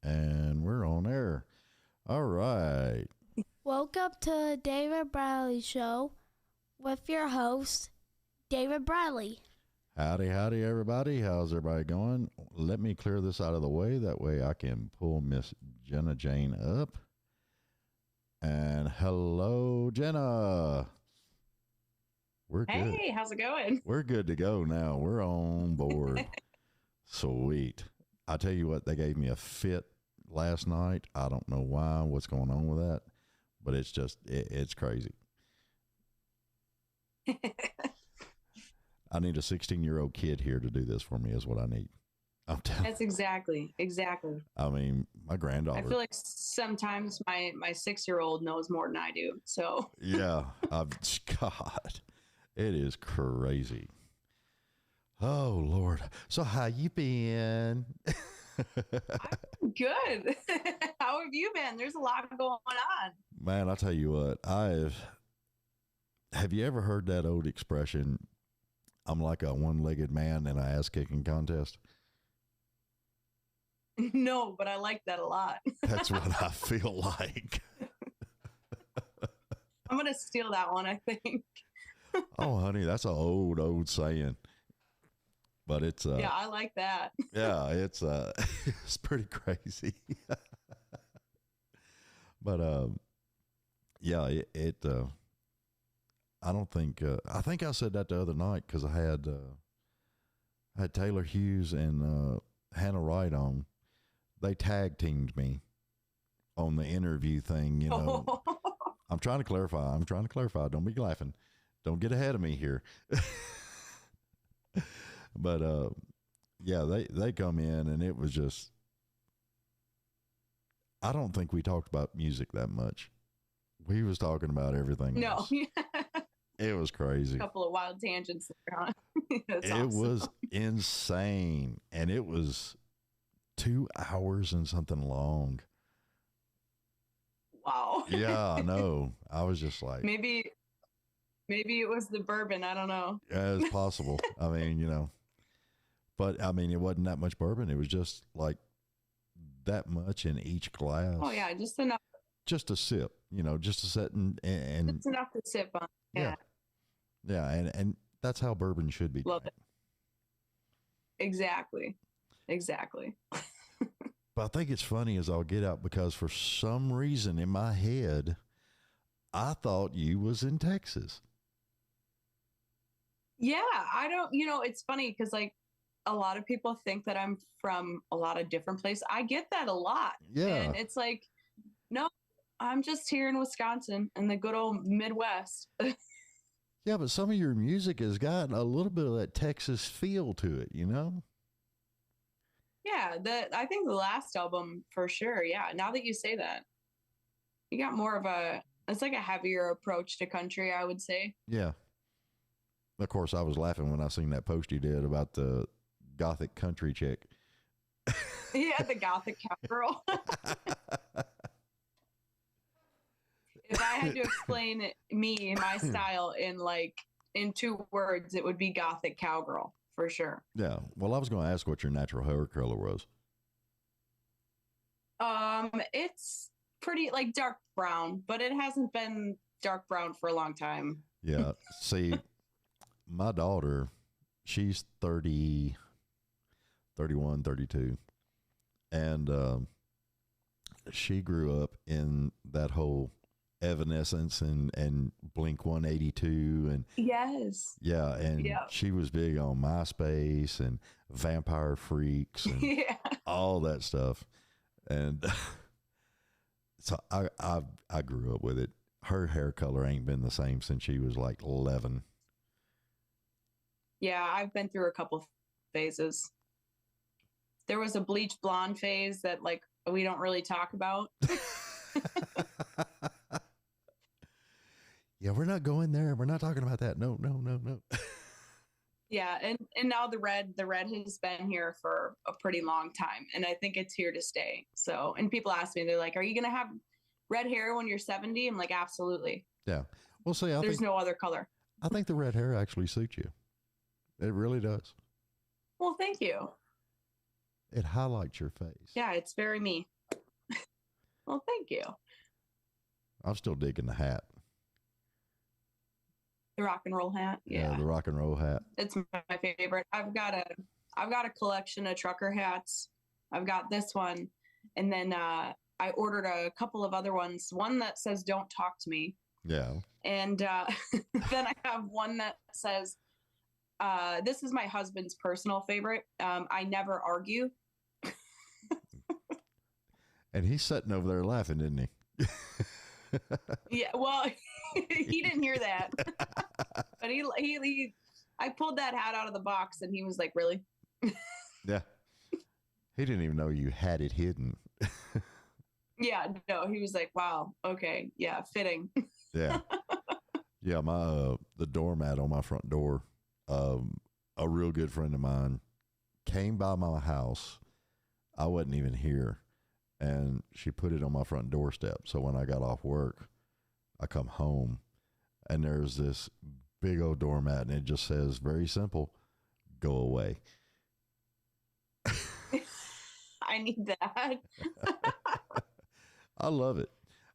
And we're on air. All right. Welcome to David Bradley Show with your host, David Bradley. Howdy, everybody. How's everybody going? Let me clear this out of the way. That way I can pull Miss Jenna Jane up. And hello, Jenna. We're good. Hey, how's it going? We're good to go now. We're on board. Sweet. I tell you what, they gave me a fit last night. I don't know why, what's going on with that, but it's just, it's crazy. I need a 16-year-old kid here to do this for me is what I need. I'm telling That's exactly. I mean, my granddaughter. I feel like sometimes my 6-year-old knows more than I do. So yeah, God, it is crazy. Oh Lord. So how you been? I'm good. How have you been? There's a lot going on. Man, I'll tell you what, have you ever heard that old expression, I'm like a one-legged man in an ass-kicking contest? No, but I like that a lot. That's what I feel like. I'm going to steal that one, I think. Oh, honey, that's an old saying. But it's yeah, I like that. Yeah, it's it's pretty crazy. But yeah, I don't think I think I said that the other night because I had Taylor Hughes and Hannah Wright on. They tag teamed me on the interview thing, you know. I'm trying to clarify. Don't be laughing. Don't get ahead of me here. But yeah, they come in and it was just, I don't think we talked about music that much. We was talking about everything else. It was crazy. A couple of wild tangents. It awesome. was insane. And it was 2 hours and something long. Wow. Yeah, I know. I was just like, Maybe it was the bourbon. I don't know. yeah, it's possible. I mean, you know, but I mean, it wasn't that much bourbon. It was just like that much in each glass. Oh yeah, just enough. Just a sip, you know, just a set and It's enough to sip on. Yeah. Yeah. And that's how bourbon should be. Love it. Exactly. But I think it's funny as I'll get out because for some reason in my head, I thought you was in Texas. Yeah, I don't, it's funny because like a lot of people think that I'm from a lot of different places. I get that a lot. Yeah. And it's like, no, I'm just here in Wisconsin in the good old Midwest. Yeah, but some of your music has got a little bit of that Texas feel to it, you know? Yeah, I think the last album for sure. Yeah, now that you say that, you got more of it's like a heavier approach to country, I would say. Yeah. Of course, I was laughing when I seen that post you did about the gothic country chick. Yeah, the gothic cowgirl. If I had to explain my style in 2 words, it would be gothic cowgirl for sure. Yeah. Well, I was going to ask what your natural hair color was. It's pretty like dark brown, but it hasn't been dark brown for a long time. Yeah. See, my daughter, she's 30, 31, 32. And she grew up in that whole Evanescence and Blink 182 and Yes. yeah, and she was big on MySpace and Vampire Freaks and all that stuff. And so I grew up with it. Her hair color ain't been the same since she was like 11. Yeah, I've been through a couple phases. There was a bleach blonde phase that like we don't really talk about. Yeah, we're not going there. We're not talking about that. No. Yeah, and now the red has been here for a pretty long time, and I think it's here to stay. So, and people ask me, they're like, "Are you going to have red hair when you're 70?" I'm like, "Absolutely." Yeah. Well, see, there's no other color. I think the red hair actually suits you. It really does. Well, thank you. It highlights your face. Yeah, it's very me. Well, thank you. I'm still digging the hat. The rock and roll hat. Yeah. The rock and roll hat. It's my favorite. I've got a collection of trucker hats. I've got this one. And then I ordered a couple of other ones. One that says "Don't talk to me." Yeah. And then I have one that says, this is my husband's personal favorite. I never argue. And he's sitting over there laughing, isn't he? Yeah, well, he didn't hear that. But he I pulled that hat out of the box and he was like, "Really?" Yeah. He didn't even know you had it hidden. Yeah, no, he was like, "Wow, okay, yeah, fitting." Yeah. Yeah, my the doormat on my front door, a real good friend of mine came by my house. I wasn't even here, and she put it on my front doorstep. So when I got off work, I come home, and there's this big old doormat, and it just says, very simple, "Go away." I need that. I love it.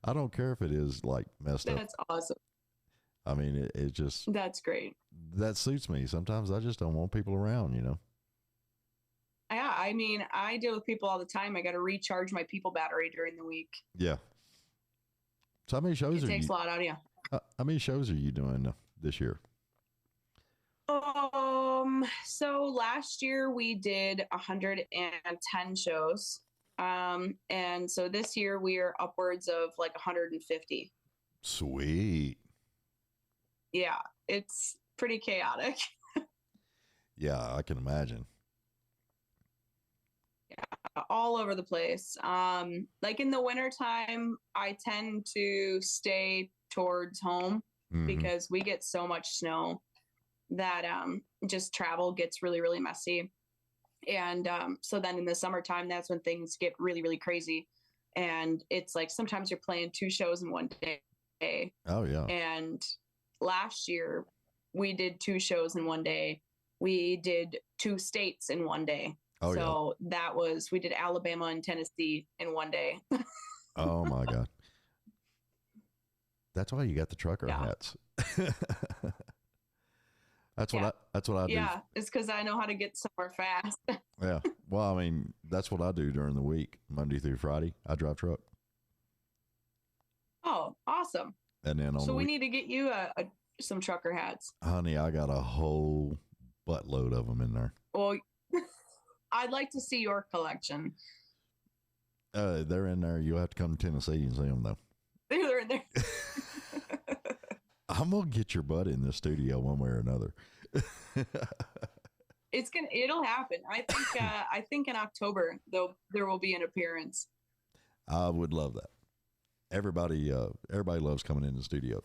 I don't care if it is like messed up. That's awesome. I mean, it just, That's great. that suits me. Sometimes I just don't want people around, you know? Yeah, I mean, I deal with people all the time. I got to recharge my people battery during the week. Yeah. So how many shows It are takes you? a lot out of you. How many shows are you doing this year? So last year we did 110 shows. And so this year we are upwards of like 150. Sweet. Yeah, it's pretty chaotic. Yeah, I can imagine. All over the place. Like in the wintertime, I tend to stay towards home Mhm. because we get so much snow that just travel gets really, really messy. And so then in the summertime, that's when things get really, really crazy. And it's like sometimes you're playing 2 shows in one day. Oh, yeah. And last year we did 2 shows in one day. We did 2 states in one day. Oh, so that was, we did Alabama and Tennessee in one day. Oh, my God. That's why you got the trucker Yeah. hats. That's Yeah. what I do. Yeah, it's because I know how to get somewhere fast. Yeah. Well, I mean, that's what I do during the week, Monday through Friday. I drive truck. Oh, awesome. And then on So the we week, need to get you some trucker hats. honey, I got a whole buttload of them in there. Well, I'd like to see your collection. They're in there. You'll have to come to Tennessee and see them, though. They're in there. I'm going to get your butt in this studio one way or another. It'll happen. I think in October there will be an appearance. I would love that. Everybody loves coming in the studio.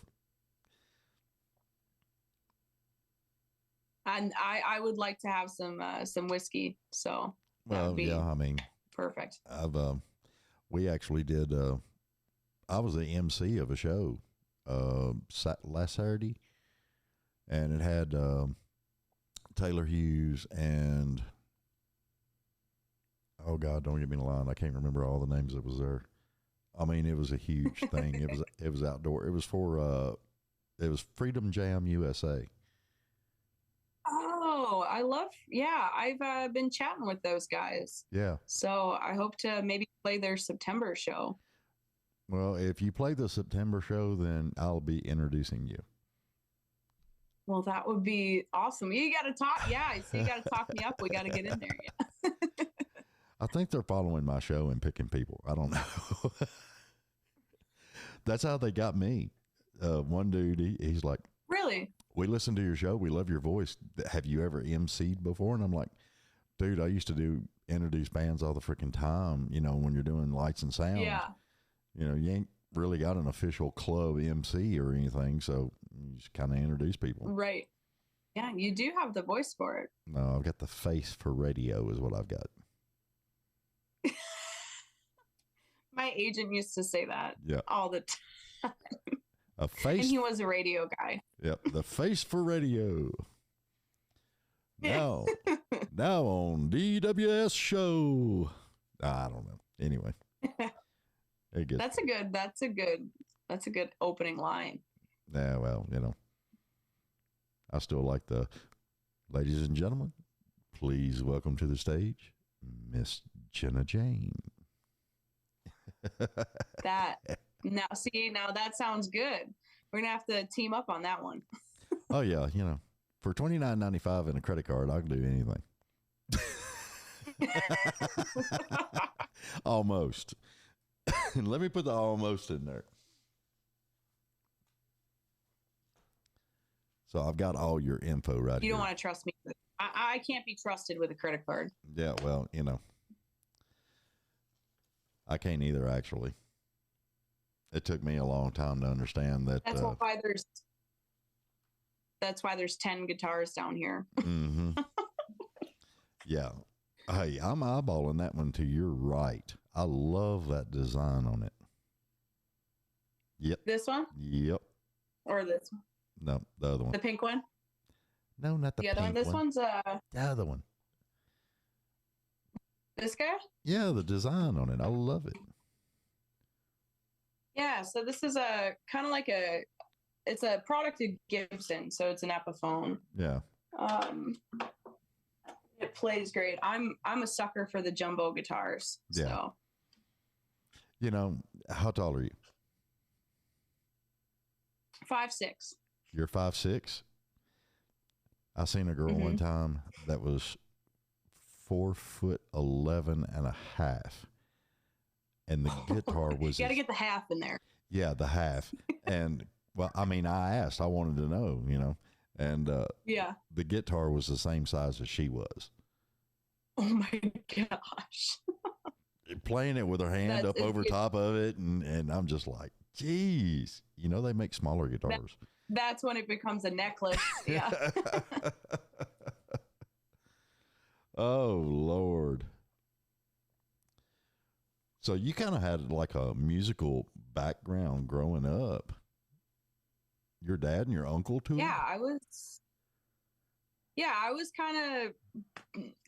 And I would like to have some whiskey. So that Well, would be yeah, I mean, perfect. we actually did, I was the MC of a show, last Saturday, and it had, Taylor Hughes and, oh God, don't get me in line. I can't remember all the names that was there. I mean, it was a huge thing. It was outdoor. It was for, it was Freedom Jam USA. Oh, I've been chatting with those guys. Yeah. So I hope to maybe play their September show. Well, if you play the September show, then I'll be introducing you. Well, that would be awesome. You got to talk. Yeah, so you got to talk me up. We got to get in there. Yeah. I think they're following my show and picking people. I don't know. That's how they got me. One dude, he's like, Really? "We listen to your show. We love your voice. Have you ever MC'd before?" And I'm like, "Dude, I used to introduce bands all the freaking time, you know, when you're doing lights and sound. Yeah. You know, you ain't really got an official club MC or anything, so you just kind of introduce people." Right. Yeah, you do have the voice for it. No, I've got the face for radio is what I've got. My agent used to say that Yeah. all the time. A face. And he was a radio guy. Yep, the face for radio. Now on DWS show. I don't know. Anyway. It gets That's a good opening line. yeah. Well, I still like the ladies and gentlemen. Please welcome to the stage, Miss Jenna Jane. Now that sounds good. We're gonna have to team up on that one. Oh yeah, for $29.95 and a credit card, I can do anything. Almost. And let me put the almost in there. So I've got all your info right here. You don't want to trust me. I can't be trusted with a credit card. Yeah, well, I can't either, actually. It took me a long time to understand that. That's why there's 10 guitars down here. Mm-hmm. Yeah. Hey, I'm eyeballing that one to your right. I love that design on it. Yep. This one? Yep. Or this one? No, the other one. The pink one? No, not the other pink one. This one's the other one. This guy? Yeah, the design on it. I love it. Yeah, so this is a kind of like it's a product of Gibson, so it's an Epiphone. Yeah. It plays great. I'm a sucker for the jumbo guitars. Yeah. So. How tall are you? 5'6". You're 5'6". I seen a girl one time that was 4'11" and a half, and the guitar was. You got to get the half in there. Yeah, the half, and well, I asked. I wanted to know, and yeah, the guitar was the same size as she was. Oh my gosh! Playing it with her hand up over top of it, and I'm just like, geez, they make smaller guitars. That's when it becomes a necklace. Yeah. Oh, Lord. So you kind of had like a musical background growing up. Your dad and your uncle too? Yeah, I was kind of,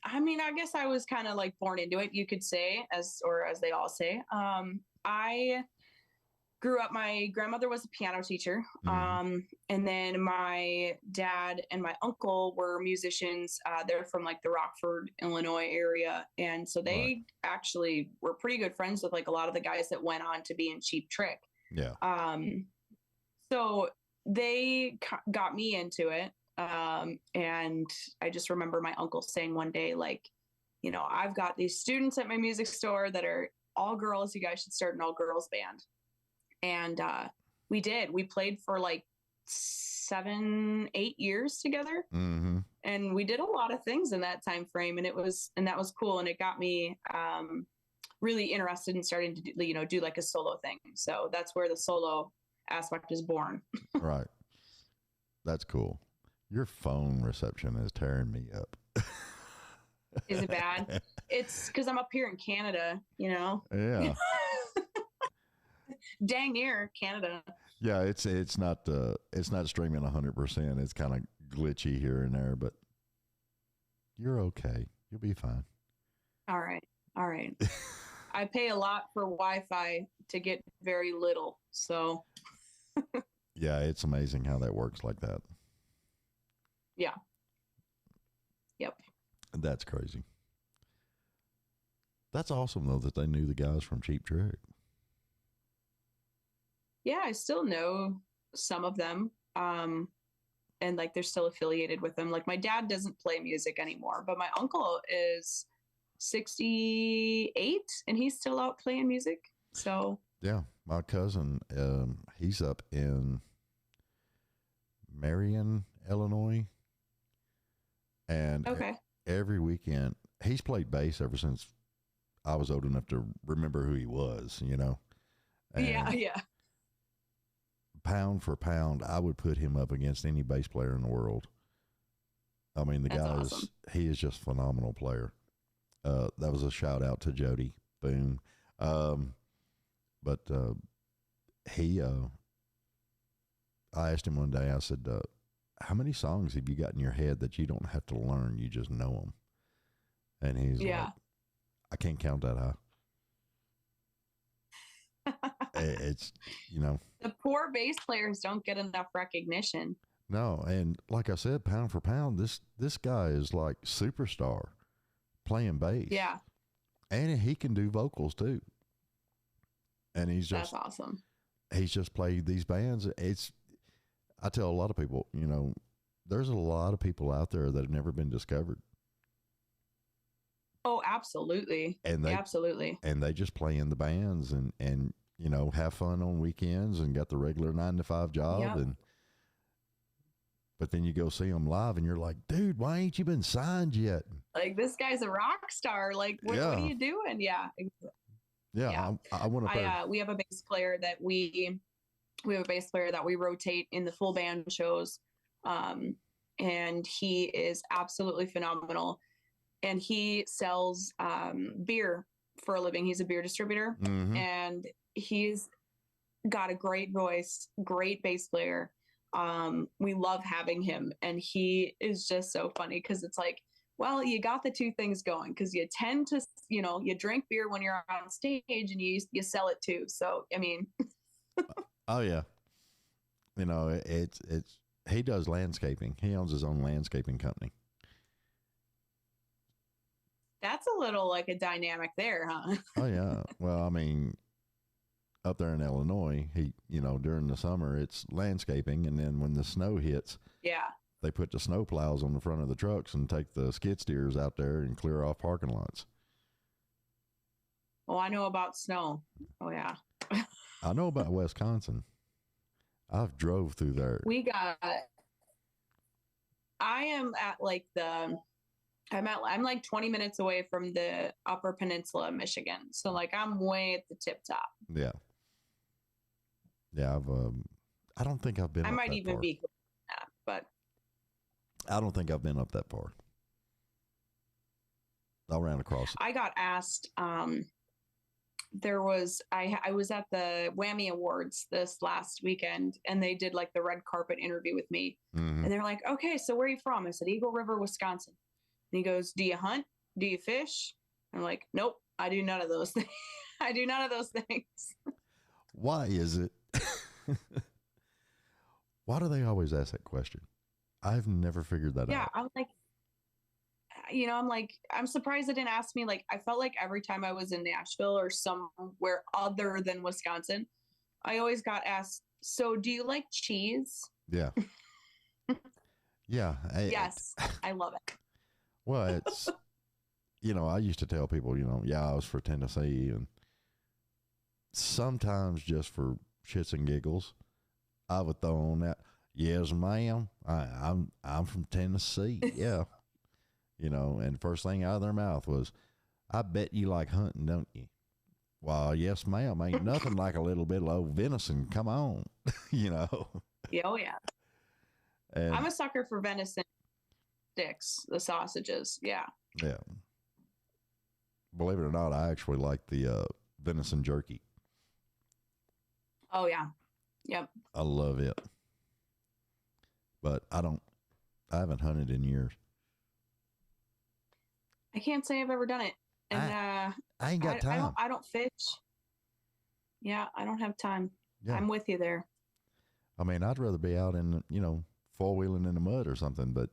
I guess I was kind of like born into it, you could say, as they all say. I grew up, my grandmother was a piano teacher. And then my dad and my uncle were musicians. They're from like the Rockford, Illinois area. And so they actually were pretty good friends with like a lot of the guys that went on to be in Cheap Trick. Yeah. So they got me into it. And I just remember my uncle saying one day, like, I've got these students at my music store that are all girls. You guys should start an all girls band. And we did. We played for like 7-8 years together, and we did a lot of things in that time frame. And that was cool. And it got me really interested in starting to do like a solo thing. So that's where the solo aspect is born. Right. That's cool. Your phone reception is tearing me up. Is it bad? It's because I'm up here in Canada. Yeah. Dang near Canada. Yeah, it's not streaming 100%. It's kind of glitchy here and there, but you're okay. You'll be fine. All right. I pay a lot for Wi-Fi to get very little, so. Yeah, it's amazing how that works like that. Yeah. Yep. That's crazy. That's awesome though that they knew the guys from Cheap Trick. Yeah, I still know some of them. And like they're still affiliated with them. Like my dad doesn't play music anymore, but my uncle is 68 and he's still out playing music. So yeah, my cousin, he's up in Marion, Illinois. And every weekend he's played bass ever since I was old enough to remember who he was, And yeah. Pound for pound, I would put him up against any bass player in the world. I mean, That's he is just a phenomenal player. That was a shout out to Jody. Boom. But I asked him one day, I said, how many songs have you got in your head that you don't have to learn? You just know them. And he's like, I can't count that high. It's, you know, The poor bass players don't get enough recognition. no. And like I said, pound for pound, this guy is like superstar playing bass. Yeah, And he can do vocals too. And that's awesome. he's just played these bands. I tell a lot of people, you know, there's a lot of people out there that have never been discovered. Oh, absolutely. And Absolutely. And they just play in the bands and, you know, have fun on weekends and got the regular 9-to-5 job. Yep. But then you go see them live and you're like, dude, why ain't you been signed yet? Like, this guy's a rock star. Like, what are you doing? Yeah. Yeah. I want to we have a bass player that we rotate in the full band shows. And he is absolutely phenomenal. And he sells beer for a living. He's a beer distributor. Mm-hmm. And he's got a great voice, great bass player. We love having him. And he is just so funny because it's like, well, you got the two things going because you tend to, you know, you drink beer when you're on stage and you sell it too. So, I mean. Oh, yeah. You know, he does landscaping. He owns his own landscaping company. That's a little like a dynamic there, huh? Oh, yeah. Well, I mean, up there in Illinois, during the summer, it's landscaping. And then when the snow hits, yeah, they put the snow plows on the front of the trucks and take the skid steers out there and clear off parking lots. Oh, I know about snow. Oh, yeah. I know about Wisconsin. I've drove through there. I'm like 20 minutes away from the Upper Peninsula of Michigan. So like I'm way at the tip top. Yeah. Yeah. I don't think I've been. I might even be, but I don't think I've been up that far. I ran across it. I got asked, I was at the Whammy Awards this last weekend and they did like the red carpet interview with me. Mm-hmm. And they're like, okay, so where are you from? I said, Eagle River, Wisconsin. And he goes, do you hunt? Do you fish? I'm like, nope, I do none of those things. I do none of those things. Why is it? Why do they always ask that question? I've never figured that out. Yeah, I'm like, I'm surprised they didn't ask me. Like, I felt like every time I was in Nashville or somewhere other than Wisconsin, I always got asked, so do you like cheese? Yeah. Yeah. Yes, I love it. Well, it's, I used to tell people, I was for Tennessee, and sometimes just for shits and giggles, I would throw on that, yes, ma'am, I'm from Tennessee. Yeah. And first thing out of their mouth was, I bet you like hunting, don't you? Well, yes, ma'am. Ain't nothing like a little bit of old venison. Come on. Yeah, oh, yeah. And I'm a sucker for venison sticks, the sausages. Yeah. Yeah. Believe it or not, I actually like the venison jerky. Oh, yeah. Yep. I love it. But I haven't hunted in years. I can't say I've ever done it. And I ain't got time. I don't fish. Yeah, I don't have time. Yeah. I'm with you there. I mean, I'd rather be out in, four-wheeling in the mud or something, but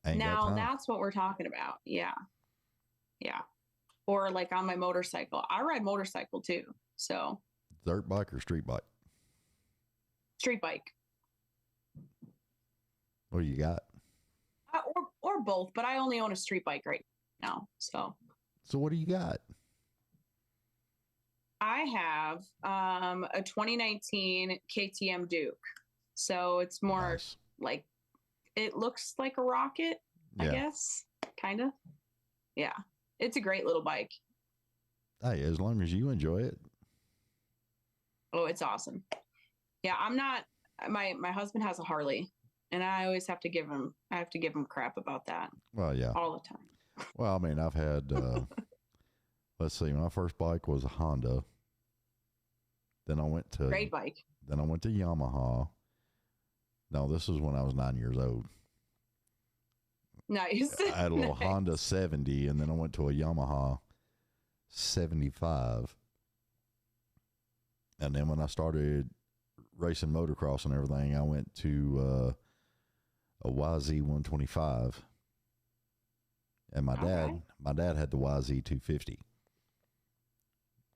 I ain't got time. Now that's what we're talking about. Yeah. Yeah. Or like on my motorcycle. I ride motorcycle too. So. Dirt bike or street bike? Street bike. What do you got? Or both, but I only own a street bike right now. So what do you got? I have a 2019 KTM Duke. So it's more nice. Like, it looks like a rocket, I guess. Kind of. Yeah. It's a great little bike. Hey, as long as you enjoy it. Oh, it's awesome. Yeah, I'm not, my husband has a Harley. And I always have to give him crap about that. Well, yeah. All the time. Well, I mean, I've had, let's see, my first bike was a Honda. Then I went to. Great bike. Then I went to Yamaha. No, this was when I was 9 years old. Nice. I had a little Nice. Honda 70, and then I went to a Yamaha 75. And then when I started racing motocross and everything, I went to a YZ 125. And my dad had the YZ 250.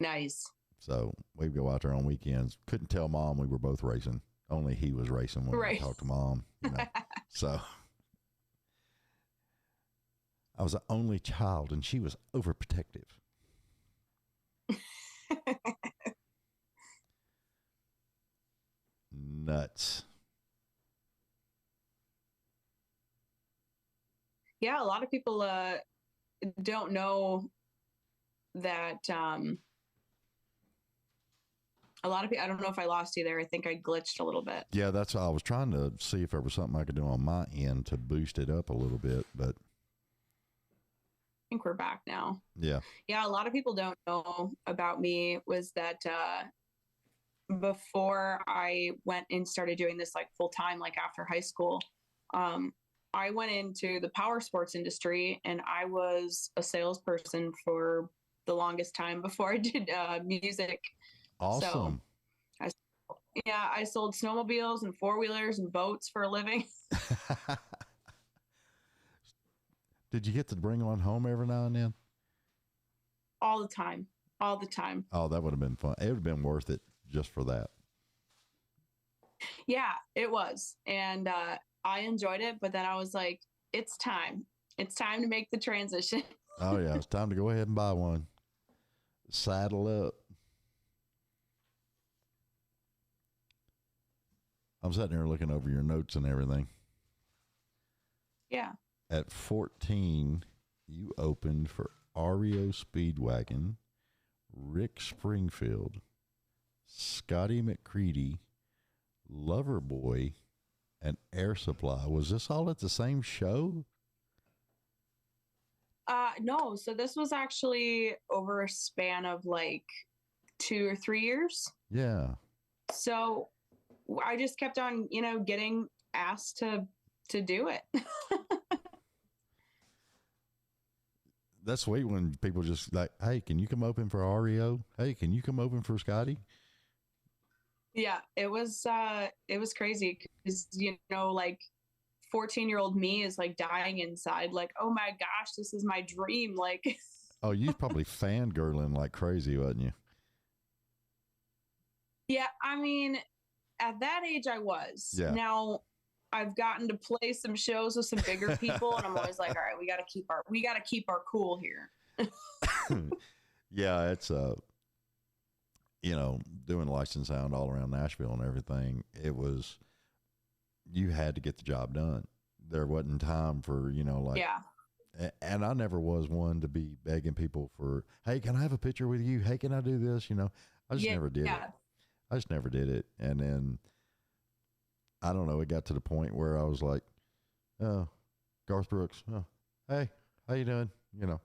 Nice. So we'd go out there on weekends. Couldn't tell Mom we were both racing. Only he was racing when we talked to Mom. You know. So I was the only child, and she was overprotective. Nuts. Yeah, a lot of people don't know that. A lot of people, I don't know if I lost you there. I think I glitched a little bit. Yeah, that's I was trying to see if there was something I could do on my end to boost it up a little bit, but I think we're back now. Yeah. Yeah, a lot of people don't know about me was that before I went and started doing this like full time, like after high school, I went into the power sports industry, and I was a salesperson for the longest time before I did music. Awesome. So I sold snowmobiles and four-wheelers and boats for a living. Did you get to bring one home every now and then? All the time. All the time. Oh, that would have been fun. It would have been worth it just for that. Yeah, it was. And I enjoyed it, but then I was like, it's time. It's time to make the transition. Oh, yeah. It's time to go ahead and buy one. Saddle up. I'm sitting there looking over your notes and everything. Yeah. At 14, you opened for REO Speedwagon, Rick Springfield, Scotty McCready, Loverboy, and Air Supply. Was this all at the same show? No. So this was actually over a span of like 2 or 3 years. Yeah. So I just kept on, getting asked to do it. That's sweet when people just like, hey, can you come open for REO? Hey, can you come open for Scotty? Yeah, it was crazy because, like 14-year-old me is like dying inside, like, oh my gosh, this is my dream. Like, oh, you probably fangirling like crazy, wasn't you? Yeah, I mean, at that age I was. Yeah. Now I've gotten to play some shows with some bigger people, and I'm always like, all right, we got to keep our cool here. Yeah, it's doing license sound all around Nashville and everything. It was, you had to get the job done. There wasn't time for, Yeah. And I never was one to be begging people for, hey, can I have a picture with you? Hey, can I do this? I just never did it. I just never did it. And then, I don't know, it got to the point where I was like, oh, Garth Brooks, oh, hey, how you doing?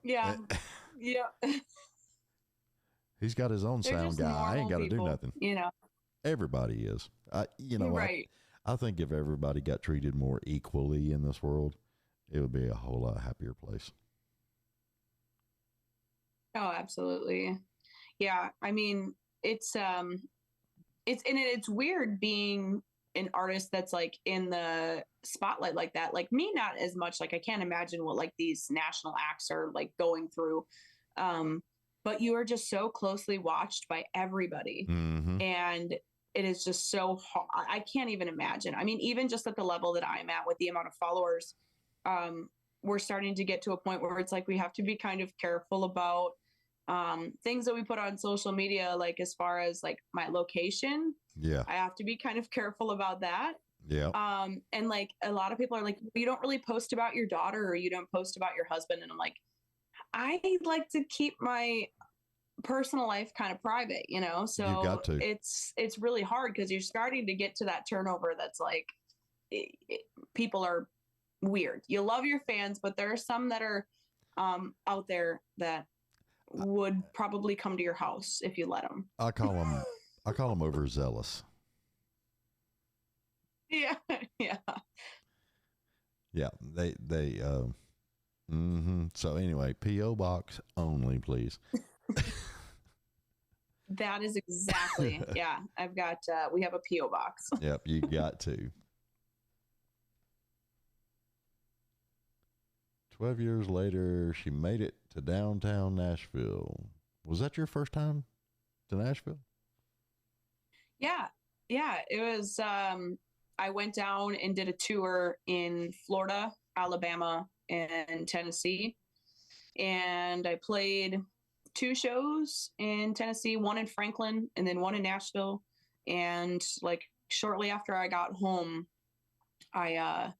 Yeah. Yeah. He's got his own sound guy. I ain't got to do nothing. Everybody is. Right. I think if everybody got treated more equally in this world, it would be a whole lot happier place. Oh, absolutely. Yeah. I mean, it's weird being an artist that's like in the spotlight like that. Like me, not as much. Like I can't imagine what like these national acts are like going through. But you are just so closely watched by everybody. Mm-hmm. And it is just so hard. I can't even imagine. I mean, even just at the level that I'm at with the amount of followers, we're starting to get to a point where it's like we have to be kind of careful about things that we put on social media, like as far as like my location. Yeah. I have to be kind of careful about that. Yeah. And like a lot of people are like, you don't really post about your daughter or you don't post about your husband. And I'm like, I like to keep my personal life kind of private, so you got to. It's really hard because you're starting to get to that turnover that's like people are weird. You love your fans, but there are some that are out there that would probably come to your house if you let them. I call them overzealous. Yeah. Yeah. Yeah. They So anyway, P.O. box only, please. That is exactly. Yeah. I've got, we have a P.O. box. Yep, you got to. 12 years later, she made it to downtown Nashville. Was that your first time to Nashville? Yeah. Yeah. It was, I went down and did a tour in Florida, Alabama, and Tennessee. And I played 2 shows in Tennessee, one in Franklin and then one in Nashville. And like shortly after I got home, I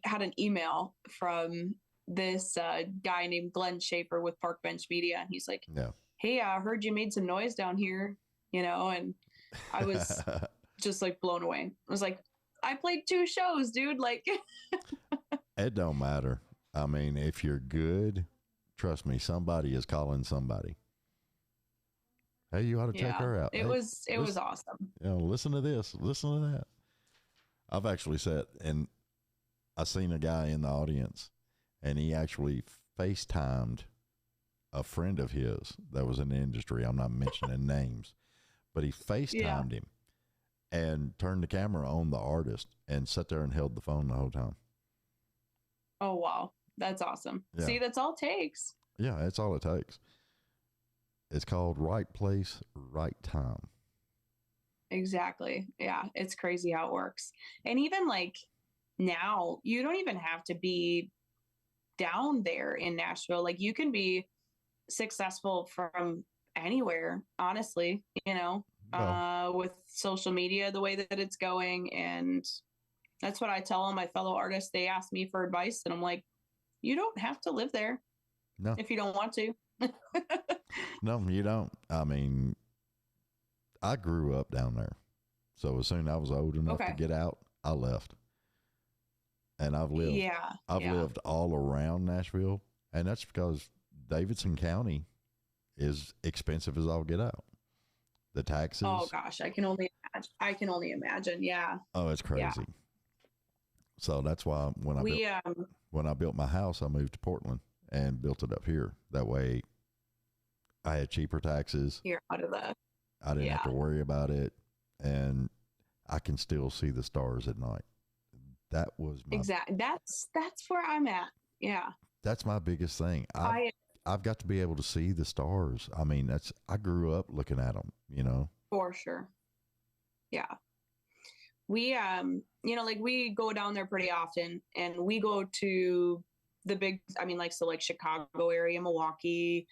had an email from this guy named Glenn Schaefer with Park Bench Media, and he's like, Yeah. "Hey, I heard you made some noise down here, you know," and I was just like blown away. I was like, "I played 2 shows, dude!" Like, It don't matter. I mean, if you're good, trust me, somebody is calling somebody. Hey, you ought to check her out. It Hey, was awesome. You know, listen to this, listen to that. I've actually sat and I seen a guy in the audience, and he actually FaceTimed a friend of his that was in the industry. I'm not mentioning names, but he FaceTimed him and turned the camera on the artist and sat there and held the phone the whole time. Oh wow, that's awesome. Yeah. See, that's all it takes. Yeah, that's all it takes. It's called right place, right time. Exactly. Yeah, it's crazy how it works. And even like now, you don't even have to be down there in Nashville. Like you can be successful from anywhere, honestly, you know, with social media, the way that it's going. And that's what I tell all my fellow artists. They ask me for advice, and I'm like, you don't have to live there if you don't want to. No, you don't. I mean, I grew up down there. So as soon as I was old enough to get out, I left. And I've lived lived all around Nashville, and that's because Davidson County is expensive as all get out. The taxes. Oh gosh, I can only imagine. Yeah. Oh, it's crazy. Yeah. So that's why when I built my house, I moved to Portland and built it up here. That way I had cheaper taxes. You're out of the. I didn't have to worry about it, and I can still see the stars at night. That was my exactly. That's where I'm at. Yeah. That's my biggest thing. I've got to be able to see the stars. I mean, I grew up looking at them, you know. For sure. Yeah. We you know, like we go down there pretty often, and we go to the big, I mean, like, so like Chicago area, Milwaukee,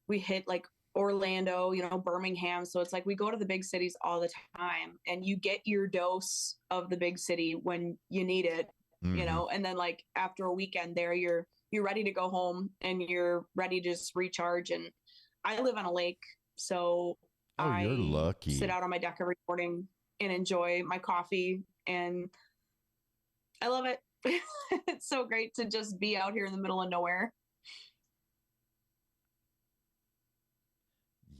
we hit like Orlando, you know, Birmingham. So it's like we go to the big cities all the time, and you get your dose of the big city when you need it, you know, and then like after a weekend there, you're ready to go home and you're ready to just recharge. And I live on a lake, so you're lucky. Sit out on my deck every morning and enjoy my coffee, and I love it. It's so great to just be out here in the middle of nowhere.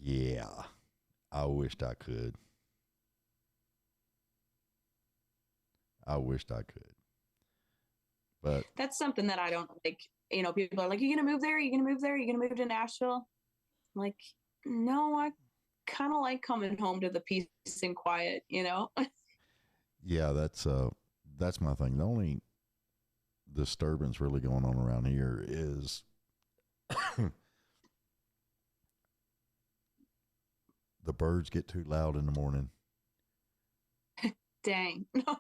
Yeah, I wished I could. But that's something that I don't like. You know, people are like, "Are you gonna move there? Are you gonna move there? Are you gonna move to Nashville?" I'm like, no, I kind of like coming home to the peace and quiet, you know? Yeah, that's my thing. The only disturbance really going on around here is the birds get too loud in the morning. Dang. No.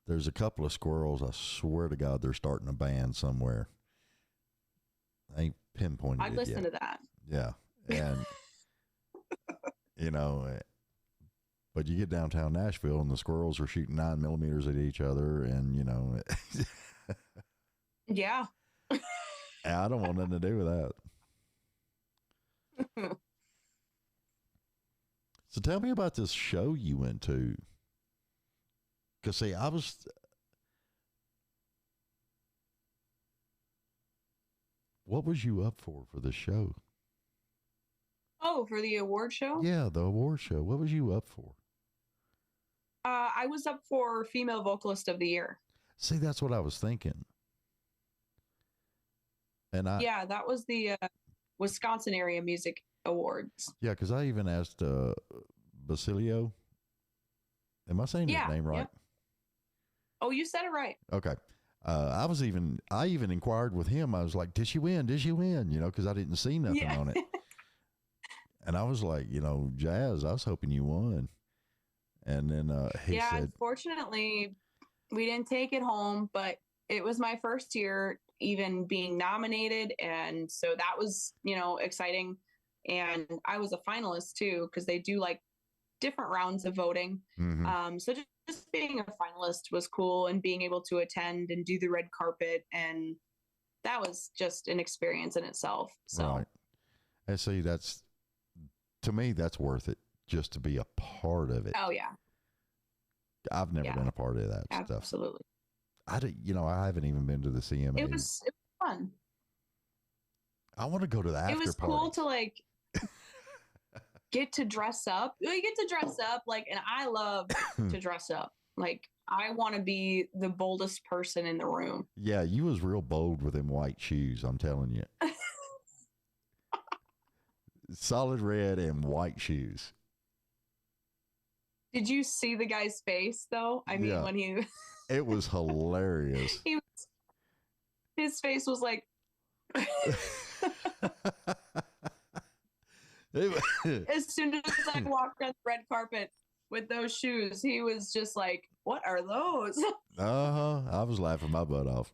There's a couple of squirrels. I swear to God, they're starting a band somewhere. I ain't pinpointed I'd listen to that. Yeah. And, you know, but you get downtown Nashville and the squirrels are shooting 9mm at each other, and, you know. Yeah. I don't want nothing to do with that. So tell me about this show you went to. Because, see, what was you up for the show? Oh, for the award show? Yeah, the award show. What was you up for? I was up for Female Vocalist of the Year. See, that's what I was thinking. And yeah, that was the Wisconsin area music awards. Yeah, because I even asked Basilio. Am I saying his name right? Yep. Oh, you said it right. Okay. I even inquired with him. I was like, did she win? Did she win? You know, because I didn't see nothing on it. And I was like, you know, Jazz, I was hoping you won. And then he said, unfortunately, we didn't take it home, but it was my first year even being nominated. And so that was, you know, exciting. And I was a finalist too, because they do like different rounds of voting. So just being a finalist was cool, and being able to attend and do the red carpet. And that was just an experience in itself. So, right. And see, to me, that's worth it just to be a part of it. Oh, yeah. I've never been a part of that stuff. Absolutely. I haven't even been to the CMA. It was fun. I want to go to the after party. It was cool to like get to dress up. You get to dress up, like, and I love to dress up. Like, I want to be the boldest person in the room. Yeah, you was real bold with them white shoes, I'm telling you. Solid red and white shoes. Did you see the guy's face though? I mean, when he it was hilarious. His face was like as soon as I walked on the red carpet with those shoes, he was just like, what are those? I was laughing my butt off.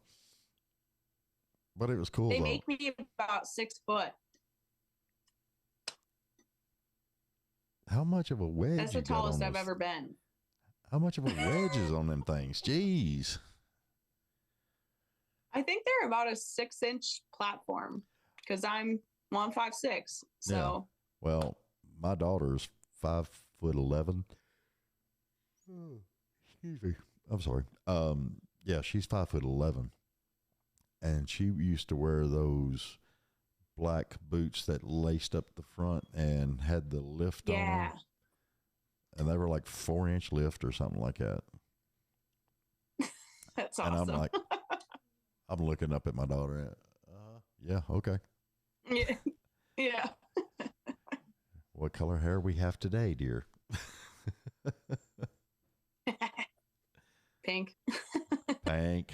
But it was cool. They make me about 6 foot. How much of a wedge? That's the tallest I've ever been. How much of a wedge is on them things? Jeez. I think they're about a 6-inch platform because I'm 5'6". So, yeah. Well, my daughter's 5'11". Excuse me. I'm sorry. Yeah, she's 5'11", and she used to wear those black boots that laced up the front and had the lift on them. And they were like 4-inch lift or something like that. That's awesome. And I'm like, I'm looking up at my daughter. Yeah, okay. Yeah. What color hair we have today, dear? Pink. Pink.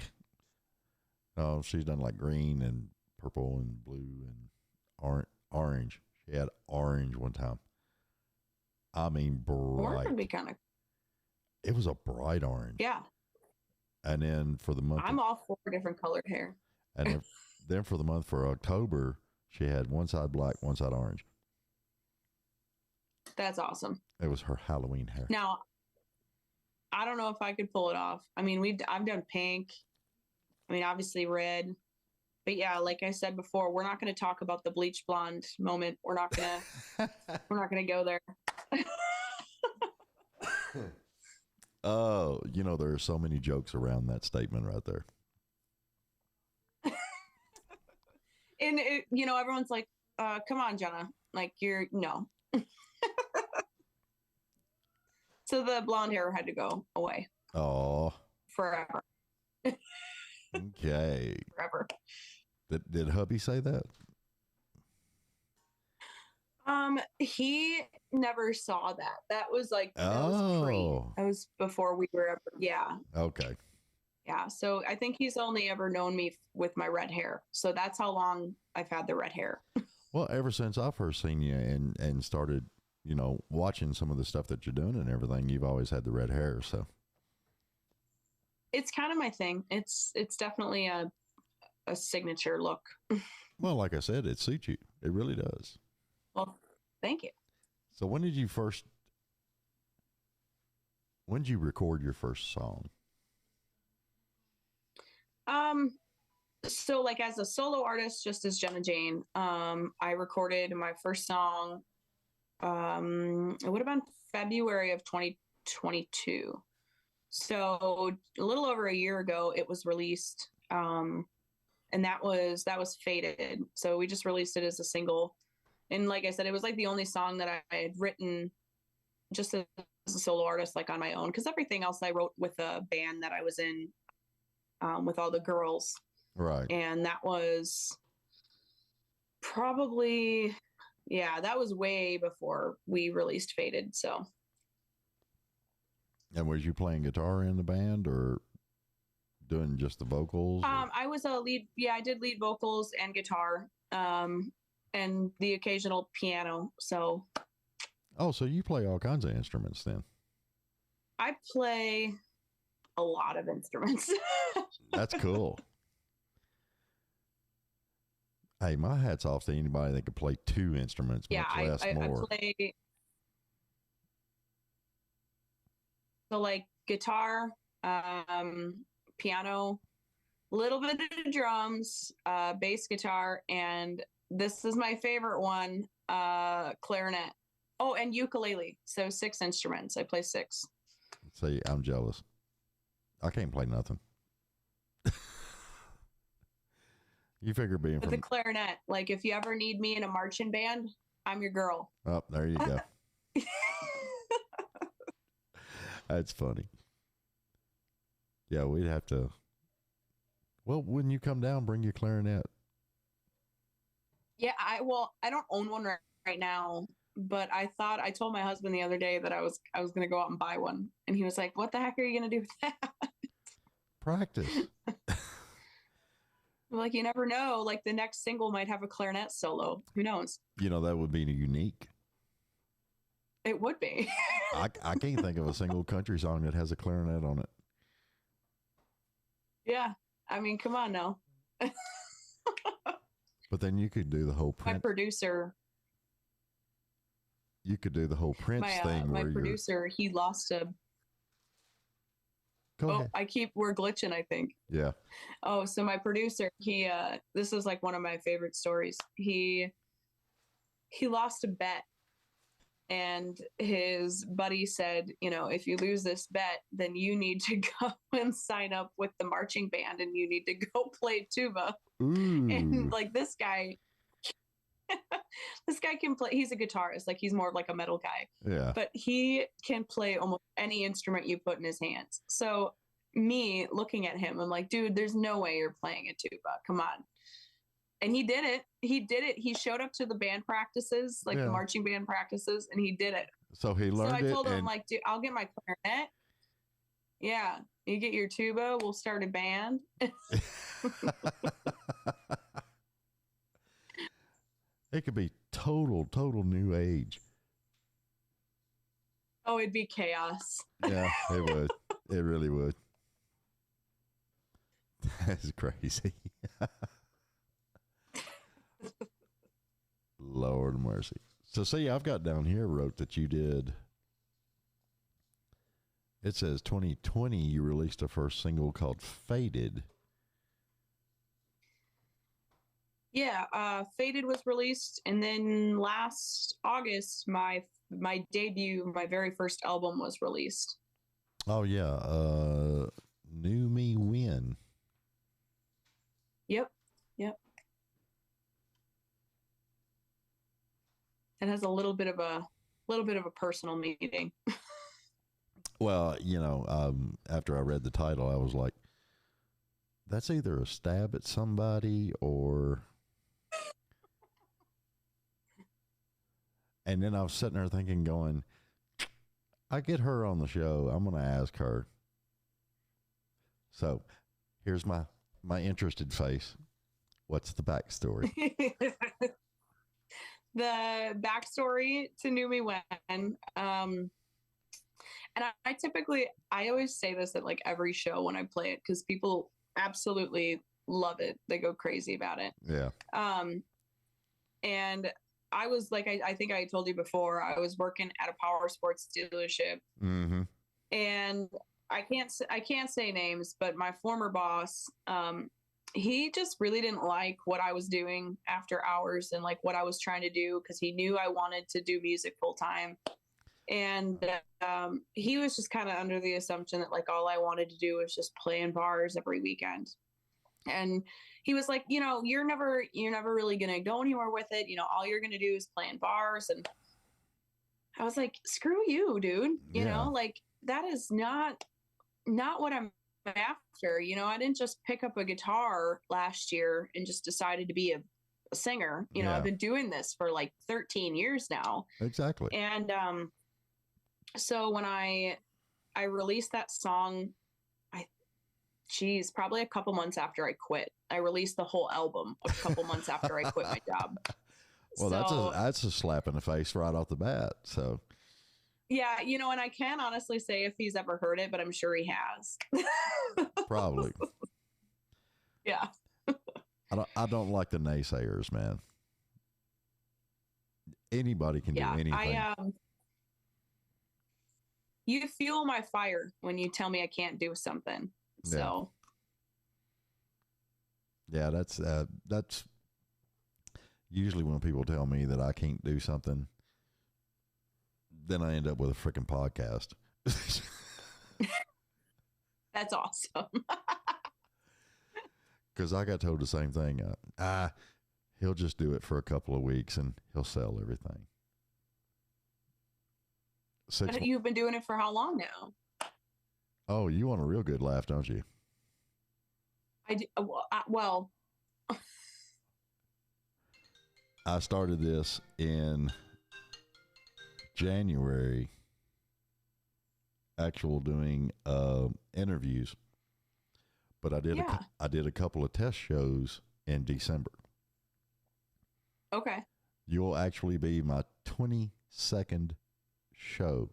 Oh, she's done like green and purple and blue and orange. She had orange one time. I mean, bright. Orange would be kind of. It was a bright orange. Yeah. And then for the month, I'm all for different colored hair. And then for the month for October, she had one side black, one side orange. That's awesome. It was her Halloween hair. Now, I don't know if I could pull it off. I mean, I've done pink. I mean, obviously red. But yeah, like I said before, we're not going to talk about the bleach blonde moment. We're not going to go there. Oh, there are so many jokes around that statement right there. And everyone's like, come on, Jenna, like no. So the blonde hair had to go away. Oh, forever. Okay. Forever. Did hubby say that? He never saw that. That was like, that was before we were ever, yeah. Okay. Yeah. So I think he's only ever known me with my red hair. So that's how long I've had the red hair. Well, ever since I first seen you and started, watching some of the stuff that you're doing and everything, you've always had the red hair. So it's kind of my thing. It's definitely a signature look. Well, like I said, it suits you. It really does. Well, thank you. So when did you record your first song? So like as a solo artist, just as Jenna Jane, I recorded my first song. It would have been February of 2022. So a little over a year ago, it was released. And that was Faded. So we just released it as a single. And like I said, it was like the only song that I had written just as a solo artist, like on my own. Because everything else I wrote with a band that I was in, with all the girls. Right. And that was probably Yeah, that was way before we released Faded. So, And was you playing guitar in the band or doing just the vocals? I was a lead. Yeah, I did lead vocals and guitar, and the occasional piano. So Oh, so you play all kinds of instruments then? I play a lot of instruments. That's cool. Hey, my hat's off to anybody that could play 2 instruments, Yeah, much less more. I play so like guitar, piano, a little bit of drums, bass guitar, and this is my favorite one, clarinet. Oh, and ukulele. So 6 instruments. I play 6. See, I'm jealous. I can't play nothing. You figure being But from the clarinet, like if you ever need me in a marching band, I'm your girl. Oh, there you go. That's funny. Yeah, we'd have to. Well, when you come down, bring your clarinet. Yeah, I don't own one right now, but I told my husband the other day that I was going to go out and buy one, and he was like, "What the heck are you going to do with that?" Practice. Like, you never know. Like the next single might have a clarinet solo. Who knows? You know, that would be unique. It would be. I can't think of a single country song that has a clarinet on it. Yeah. I mean, come on now. But then you could do the whole My Prince. producer, You could do the whole Prince thing my where producer, he lost a. Go ahead. We're glitching, I think. Yeah. Oh, so my producer, this is like one of my favorite stories. He lost a bet, and his buddy said, if you lose this bet, then you need to go and sign up with the marching band, and you need to go play tuba. Ooh. And like this guy can play. He's a guitarist, like he's more of like a metal guy. Yeah. But he can play almost any instrument you put in his hands. So me looking at him, I'm like, dude, there's no way you're playing a tuba. Come on. And he did it. He showed up to the band practices, like the marching band practices, and he did it. So he learned it. So I told him, I'm like, dude, I'll get my clarinet. Yeah. You get your tuba, we'll start a band. It could be total new age. Oh, it'd be chaos. Yeah, it would. It really would. That's crazy. Lord mercy. So see, I've got down here wrote that you did. It says 2020 you released a first single called Faded. Yeah, Faded was released, and then last August my debut, my very first album was released. Oh yeah, Knew Me When. Yep. It has a little bit of a personal meaning. Well, after I read the title, I was like, that's either a stab at somebody or. And then I was sitting there thinking, going, I get her on the show. I'm going to ask her. So here's my interested face. What's the backstory? The backstory to Knew Me When. And I always say this at like every show when I play it, because people absolutely love it. They go crazy about it. Yeah. And I was like, I think I told you before, I was working at a power sports dealership. Mm-hmm. And I can't say names, but my former boss, he just really didn't like what I was doing after hours and like what I was trying to do, because he knew I wanted to do music full time. And he was just kind of under the assumption that like all I wanted to do was just play in bars every weekend. And he was like, you're never really going to go anywhere with it. All you're going to do is play in bars. And I was like, screw you, dude. You know, like that is not what I'm after. I didn't just pick up a guitar last year and just decided to be a singer. You know, Yeah. I've been doing this for like 13 years now. Exactly. And so when I released that song, probably a couple months after I quit. I released the whole album a couple months after I quit my job. Well, So, that's a slap in the face right off the bat. So yeah, you know, and I can't honestly say if he's ever heard it, but I'm sure he has. probably. Yeah. I don't like the naysayers, man. Anybody can do Yeah. anything. You fuel my fire when you tell me I can't do something. So yeah, that's usually when people tell me that I can't do something, then I end up with a freaking podcast. that's awesome. Because I got told the same thing. He'll just do it for a couple of weeks and he'll sell everything. You've been doing it for how long now? Oh, you want a real good laugh, don't you? I do, well, I started this in January, doing interviews, but I did a couple of test shows in December. Okay. You'll actually be my 23rd show.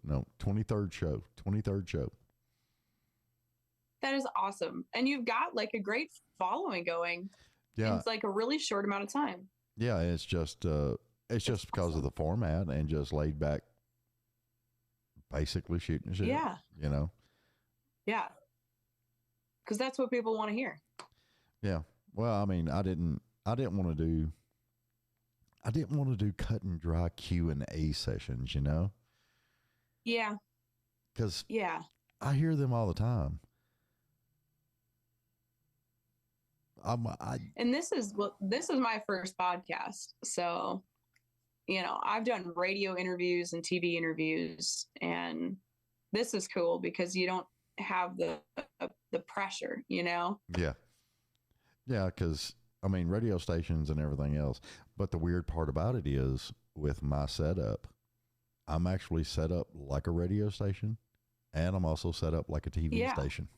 That is awesome. And you've got like a great following going. Yeah. It's like a really short amount of time. Yeah, it's just because of the format and just laid back, basically shooting shit. Yeah. You know? Yeah. Because that's what people want to hear. Yeah. Well, I mean, I didn't want to do cut and dry Q&A sessions, you know? Yeah. Because yeah, I hear them all the time. And this is my first podcast. So, you know, I've done radio interviews and TV interviews, and this is cool because you don't have the pressure, you know? Yeah. Yeah, because, I mean, radio stations and everything else. But the weird part about it is, with my setup, I'm actually set up like a radio station, and I'm also set up like a TV station.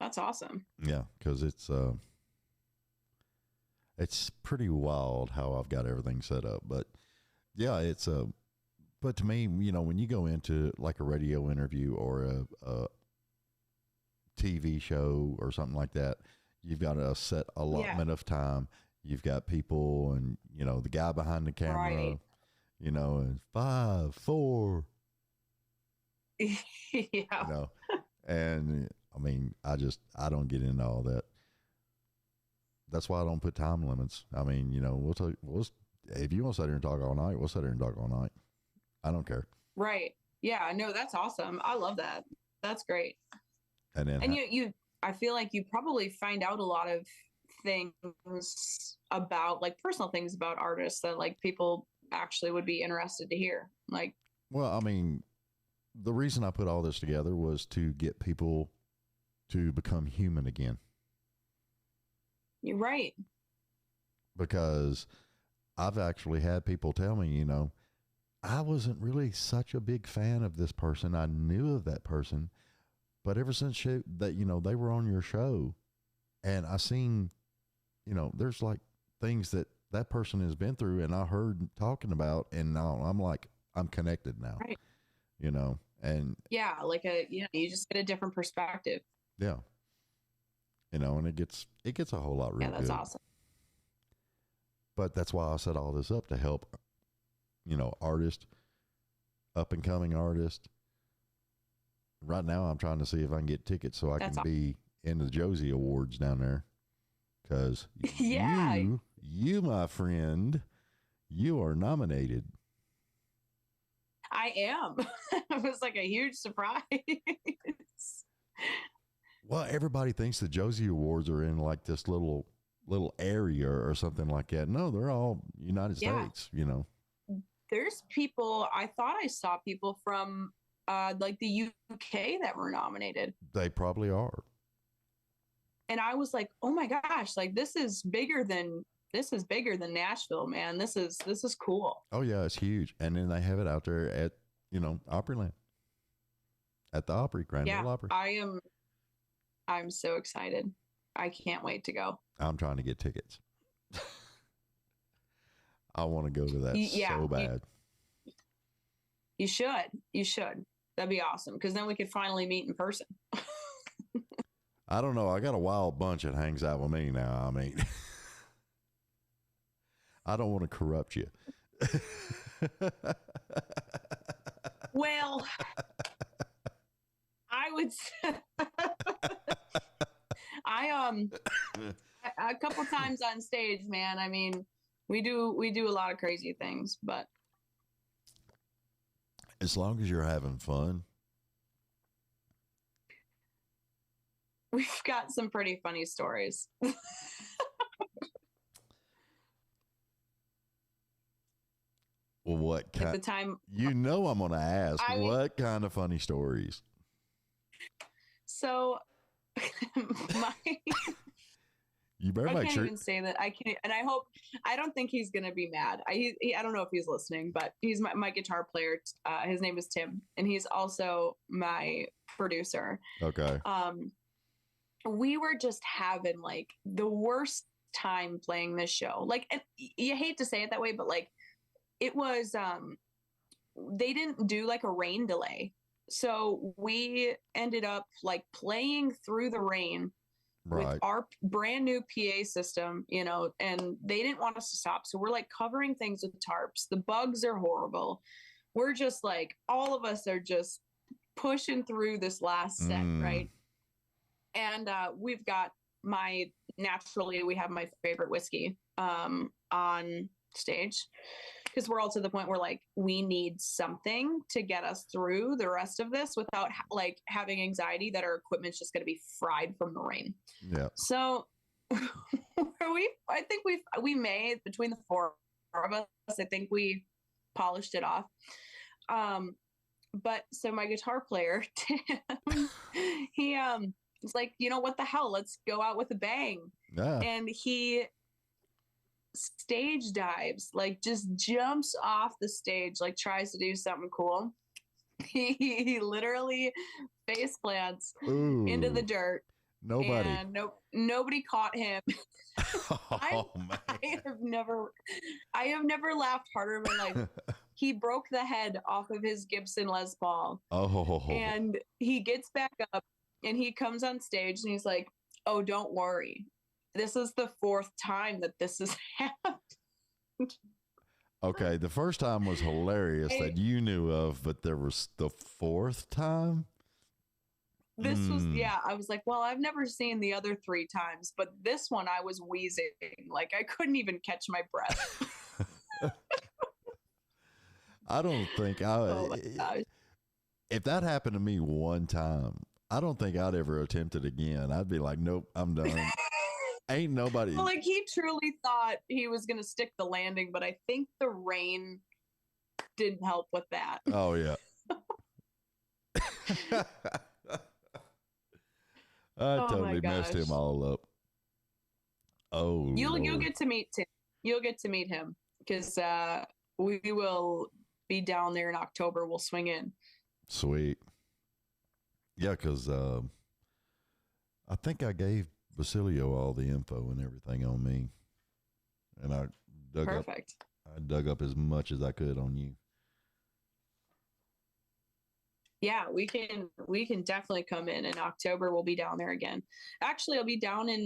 That's awesome. Yeah, because it's pretty wild how I've got everything set up. But yeah, but to me, you know, when you go into like a radio interview or a TV show or something like that, you've got a set allotment of time. You've got people and, you know, the guy behind the camera, you know, and 5, 4, yeah. You know, and I mean, I don't get into all that. That's why I don't put time limits. I mean, you know, if you want to sit here and talk all night, we'll sit here and talk all night. I don't care. Right. Yeah. No, that's awesome. I love that. That's great. And then, I feel like you probably find out a lot of things about, like, personal things about artists that, like, people actually would be interested to hear. Like, well, I mean, the reason I put all this together was to get people to become human again. You're right. Because I've actually had people tell me, you know, I wasn't really such a big fan of this person. I knew of that person, but ever since that, you know, they were on your show, and I seen, you know, there's like things that person has been through, and I heard talking about, and now I'm like, I'm connected now. Right. You know, and yeah, like you just get a different perspective. Yeah. You know, and it gets a whole lot real good. Yeah, that's awesome. But that's why I set all this up, to help, you know, artists, up and coming artists. Right now, I'm trying to see if I can get tickets so I can be in the Josie Awards down there. Because you, my friend, you are nominated. I am. It was like a huge surprise. Well, everybody thinks the Josie Awards are in like this little area or something like that. No, they're all United States, you know. There's people, I thought I saw people from like the UK that were nominated. They probably are. And I was like, oh my gosh, like this is bigger than Nashville, man. This is cool. Oh yeah, it's huge. And then they have it out there at, Opryland. At the Opry, Grand Ole Opry. I'm so excited. I can't wait to go. I'm trying to get tickets. I want to go to that so bad. You should. That'd be awesome, because then we could finally meet in person. I don't know. I got a wild bunch that hangs out with me now. I mean, I don't want to corrupt you. Well, I would say a couple times on stage, man. I mean, we do a lot of crazy things, but as long as you're having fun. We've got some pretty funny stories. Well, what kind? At the time, I'm going to ask what kind of funny stories. So, you better make sure. I can't even say that. I can't, and I don't think he's gonna be mad. I don't know if he's listening, but he's my guitar player. His name is Tim, and he's also my producer. Okay. We were just having like the worst time playing this show. Like, and you hate to say it that way, but like, it was. They didn't do like a rain delay. So we ended up like playing through the rain with our brand new PA system, and they didn't want us to stop. So we're like covering things with tarps. The bugs are horrible. We're just like, all of us are just pushing through this last set, right? And we've got we have my favorite whiskey on stage, because we're all to the point where like we need something to get us through the rest of this without like having anxiety that our equipment's just going to be fried from the rain. Yeah. So I think we made, between the four of us, I think we polished it off. But so my guitar player, Tim, he was like, what the hell? Let's go out with a bang. Yeah. And he stage dives, like just jumps off the stage, like tries to do something cool. He literally face plants into the dirt. Nobody caught him. Man. I have never laughed harder in my life. He broke the head off of his Gibson Les Paul. And he gets back up and he comes on stage and he's like, oh, don't worry. This is the fourth time that this has happened. Okay, the first time was hilarious that you knew of, but there was the fourth time? This was, I was like, well, I've never seen the other three times, but this one I was wheezing. Like, I couldn't even catch my breath. I don't think oh my gosh. If that happened to me one time, I don't think I'd ever attempt it again. I'd be like, nope, I'm done. Ain't nobody. Well, like, he truly thought he was going to stick the landing, but I think the rain didn't help with that. Oh, yeah. I totally messed him all up. Oh, you'll get to meet Tim. You'll get to meet him, because we will be down there in October. We'll swing in. Sweet. Yeah, because I think I gave Basilio all the info and everything on me, and I dug up as much as I could on you. Yeah, we can definitely come in October. We'll be down there again. Actually, I'll be down in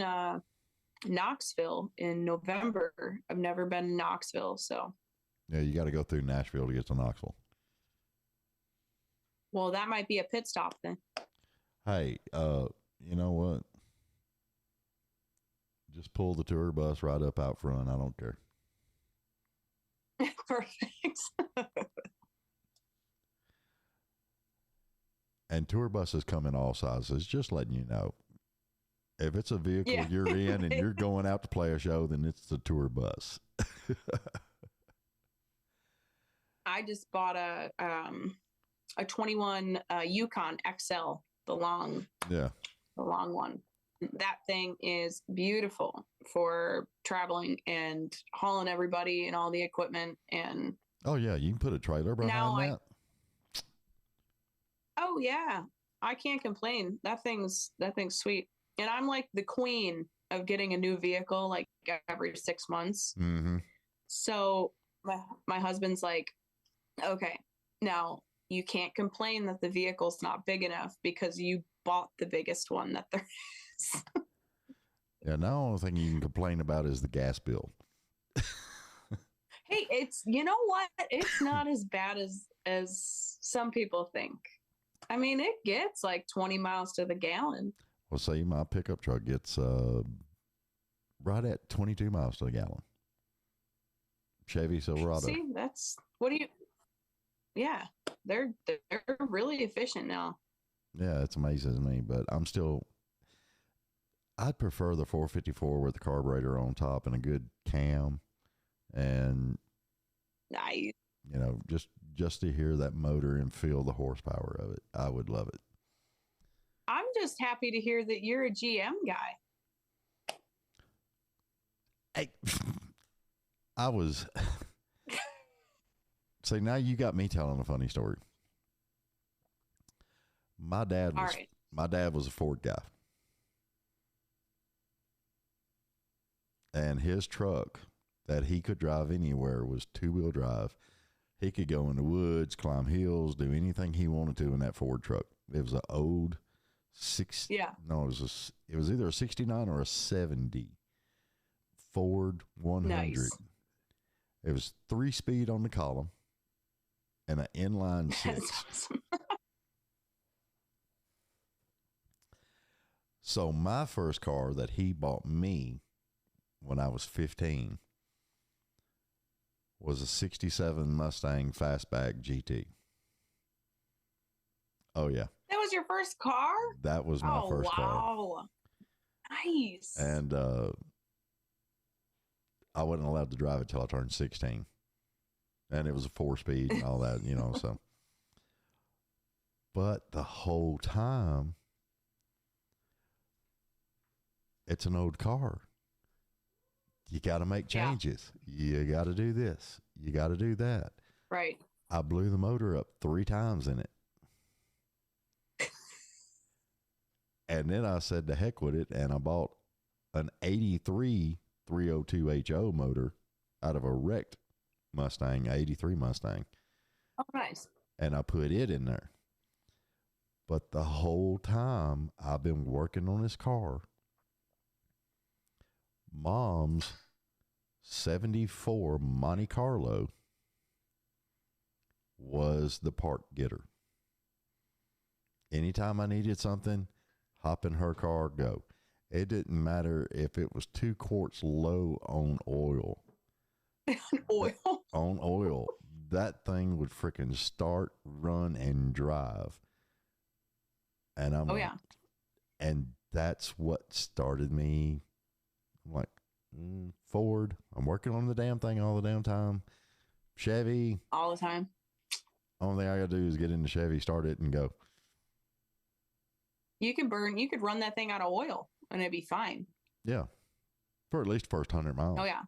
Knoxville in November. I've never been in Knoxville, so. Yeah, you got to go through Nashville to get to Knoxville. Well, that might be a pit stop then. Hey, you know what? Just pull the tour bus right up out front. I don't care. Perfect. And tour buses come in all sizes, just letting you know. If it's a vehicle you're in and you're going out to play a show, then it's the tour bus. I just bought a 21 Yukon XL, the long one. that thing is beautiful for traveling and hauling everybody and all the equipment. And Oh yeah, you can put a trailer behind that. Oh yeah, I can't complain. That thing's sweet. And I'm like the queen of getting a new vehicle like every 6 months. Mm-hmm. So my husband's like, okay, now you can't complain that the vehicle's not big enough because you bought the biggest one that there is. Yeah, now the only thing you can complain about is the gas bill. Hey, it's, you know what? It's not as bad as some people think. I mean, it gets like 20 miles to the gallon. Well, say my pickup truck gets right at 22 miles to the gallon. Chevy Silverado. See, that's yeah, they're really efficient now. Yeah, it's amazing to me, but I'd prefer the 454 with the carburetor on top and a good cam, and Nice. you know, just to hear that motor and feel the horsepower of it, I would love it. I'm just happy to hear that you're a GM guy. Hey, I was. See, now you got me telling a funny story. My dad was a Ford guy. And his truck that he could drive anywhere was 2-wheel drive. He could go in the woods, climb hills, do anything he wanted to in that Ford truck. It was an old it was either a 69 or a 70 Ford 100. Nice. It was 3-speed on the column and an inline 6. That's awesome. So my first car that he bought me when I was 15 was a 67 Mustang Fastback GT. Oh, yeah. That was your first car? That was my first car. Wow. Nice. And I wasn't allowed to drive it till I turned 16. And it was a 4-speed and all that, you know, so. But the whole time, it's an old car. You got to make changes. Yeah. You got to do this. You got to do that. Right. I blew the motor up 3 times in it. And then I said to heck with it, and I bought an 83 302 HO motor out of a wrecked Mustang, 83 Mustang. Oh, nice. And I put it in there. But the whole time I've been working on this car, Mom's 74 Monte Carlo was the part getter. Anytime I needed something, hop in her car, go. It didn't matter if it was 2 quarts low on oil. On oil. That thing would freaking start, run, and drive. And I'm and that's what started me. I'm like, Ford. I'm working on the damn thing all the damn time. Chevy. All the time. Only thing I got to do is get into Chevy, start it, and go. You could run that thing out of oil and it'd be fine. Yeah. For at least first 100 miles. Oh, yeah.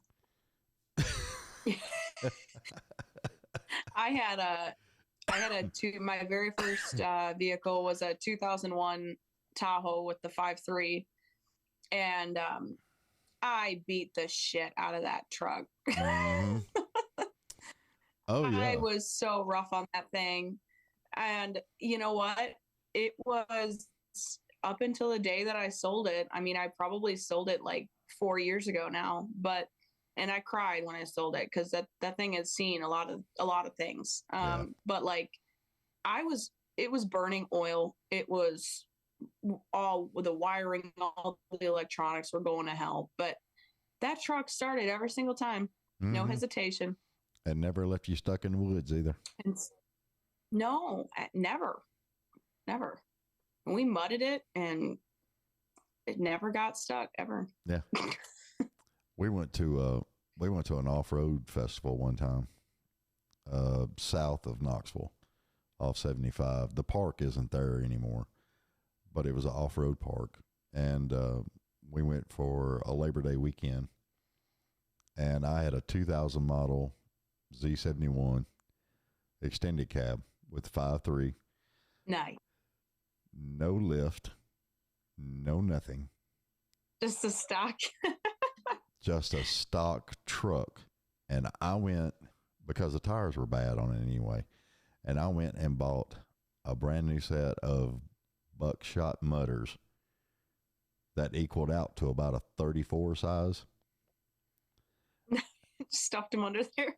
My very first vehicle was a 2001 Tahoe with the 5.3. And I beat the shit out of that truck. Mm-hmm. Oh, yeah. I was so rough on that thing. And you know what? It was up until the day that I sold it. I mean, I probably sold it like 4 years ago now, and I cried when I sold it because that thing has seen a lot of things. But like it was burning oil. It was all the wiring, all the electronics were going to hell. But that truck started every single time. Mm-hmm. No hesitation. And never left you stuck in the woods either. No, never. We mudded it and it never got stuck ever. Yeah. We went to an off-road festival one time, south of Knoxville, off 75. The park isn't there anymore, but it was an off-road park, and we went for a Labor Day weekend. And I had a 2000 model Z71 extended cab with 5.3. Nice. No lift, no nothing. Just a stock. Just a stock truck. And I went, because the tires were bad on it anyway, and I went and bought a brand new set of buckshot mudders that equaled out to about a 34 size. Stuffed them under there.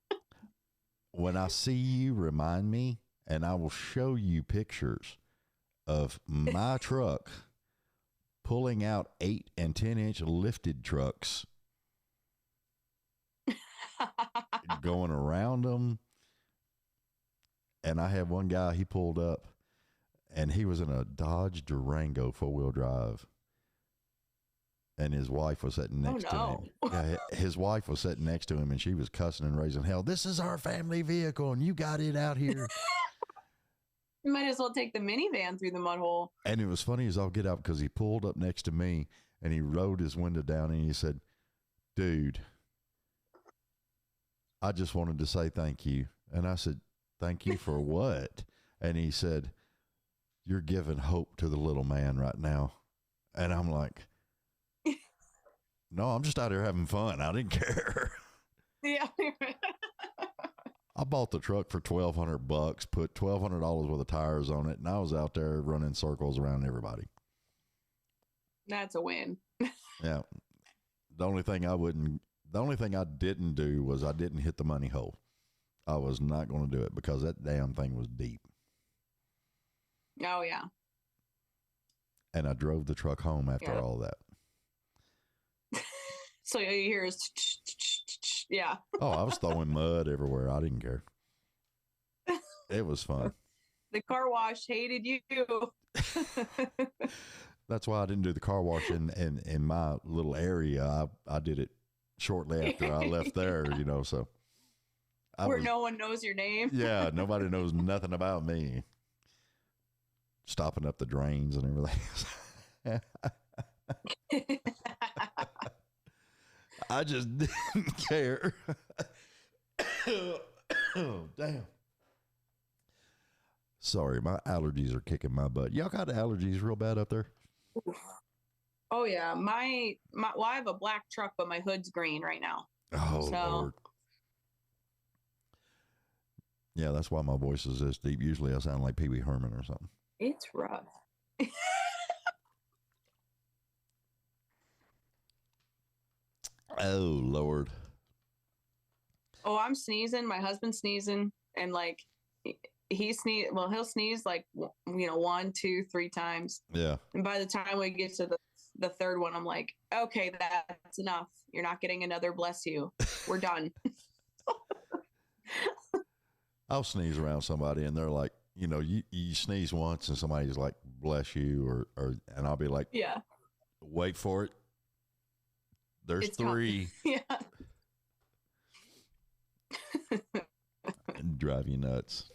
When I see you, remind me, and I will show you pictures of my truck pulling out 8 and 10-inch lifted trucks, going around them. And I had one guy, he pulled up, and he was in a Dodge Durango 4-wheel drive. And his wife was sitting next to him. Yeah, his wife was sitting next to him, and she was cussing and raising hell. This is our family vehicle, and you got it out here. You might as well take the minivan through the mud hole. And it was funny as I'll get out, because he pulled up next to me, and he rolled his window down, and he said, "Dude, I just wanted to say thank you." And I said, "Thank you for what?" And he said, "You're giving hope to the little man right now." And I'm like, no, I'm just out here having fun. I didn't care. Yeah. I bought the truck for $1,200, put $1,200 worth of tires on it, and I was out there running circles around everybody. That's a win. Yeah. The only thing I didn't do was I didn't hit the money hole. I was not going to do it because that damn thing was deep. Oh, yeah. And I drove the truck home after all that. So all you hear is, yeah. Oh, I was throwing mud everywhere. I didn't care. It was fun. The car wash hated you. That's why I didn't do the car wash in my little area. I did it shortly after I left there, so. Where no one knows your name. Yeah, nobody knows nothing about me. Stopping up the drains and everything. I just didn't care. Oh, damn. Sorry, my allergies are kicking my butt. Y'all got allergies real bad up there? Oh, yeah. Well, I have a black truck, but my hood's green right now. Oh, Lord. Yeah, that's why my voice is this deep. Usually I sound like Pee Wee Herman or something. It's rough. Oh, Lord. Oh, I'm sneezing. My husband's sneezing. And like, he'll sneeze like, 1, 2, 3 times. Yeah. And by the time we get to the third one, I'm like, okay, that's enough. You're not getting another bless you. We're done. I'll sneeze around somebody and they're like, you sneeze once and somebody's like, bless you, and I'll be like, yeah, wait for it. There's it's 3. Yeah. And drive you nuts.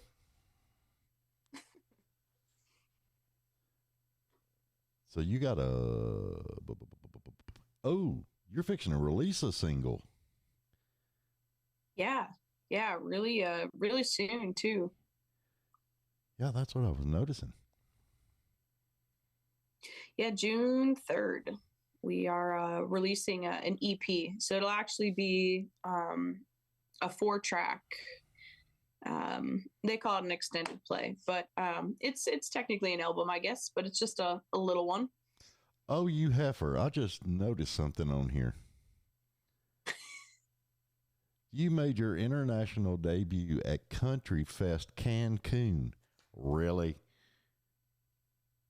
So you got you're fixing to release a single. Yeah. Yeah. Really, really soon too. Yeah, that's what I was noticing. Yeah. June 3rd, we are releasing an EP. So it'll actually be a 4-track. They call it an extended play, but it's technically an album, I guess, but it's just a little one. Oh, you heifer. I just noticed something on here. You made your international debut at Country Fest Cancun. Really?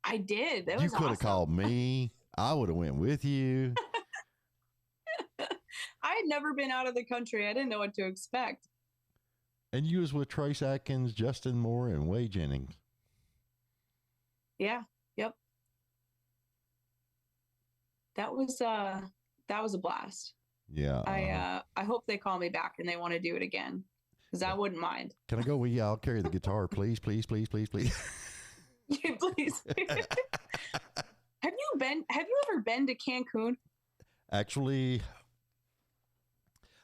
I did. That you was could have awesome. called me. I would have went with you. I had never been out of the country. I didn't know what to expect. And you was with Trace Atkins, Justin Moore, and Wade Jennings. Yeah. Yep. That was a blast. Yeah. I hope they call me back and they want to do it again, because I wouldn't mind. Can I go with you? I'll carry the guitar, please, please, please, please, please. Yeah, please. Have you Have you ever been to Cancun? Actually,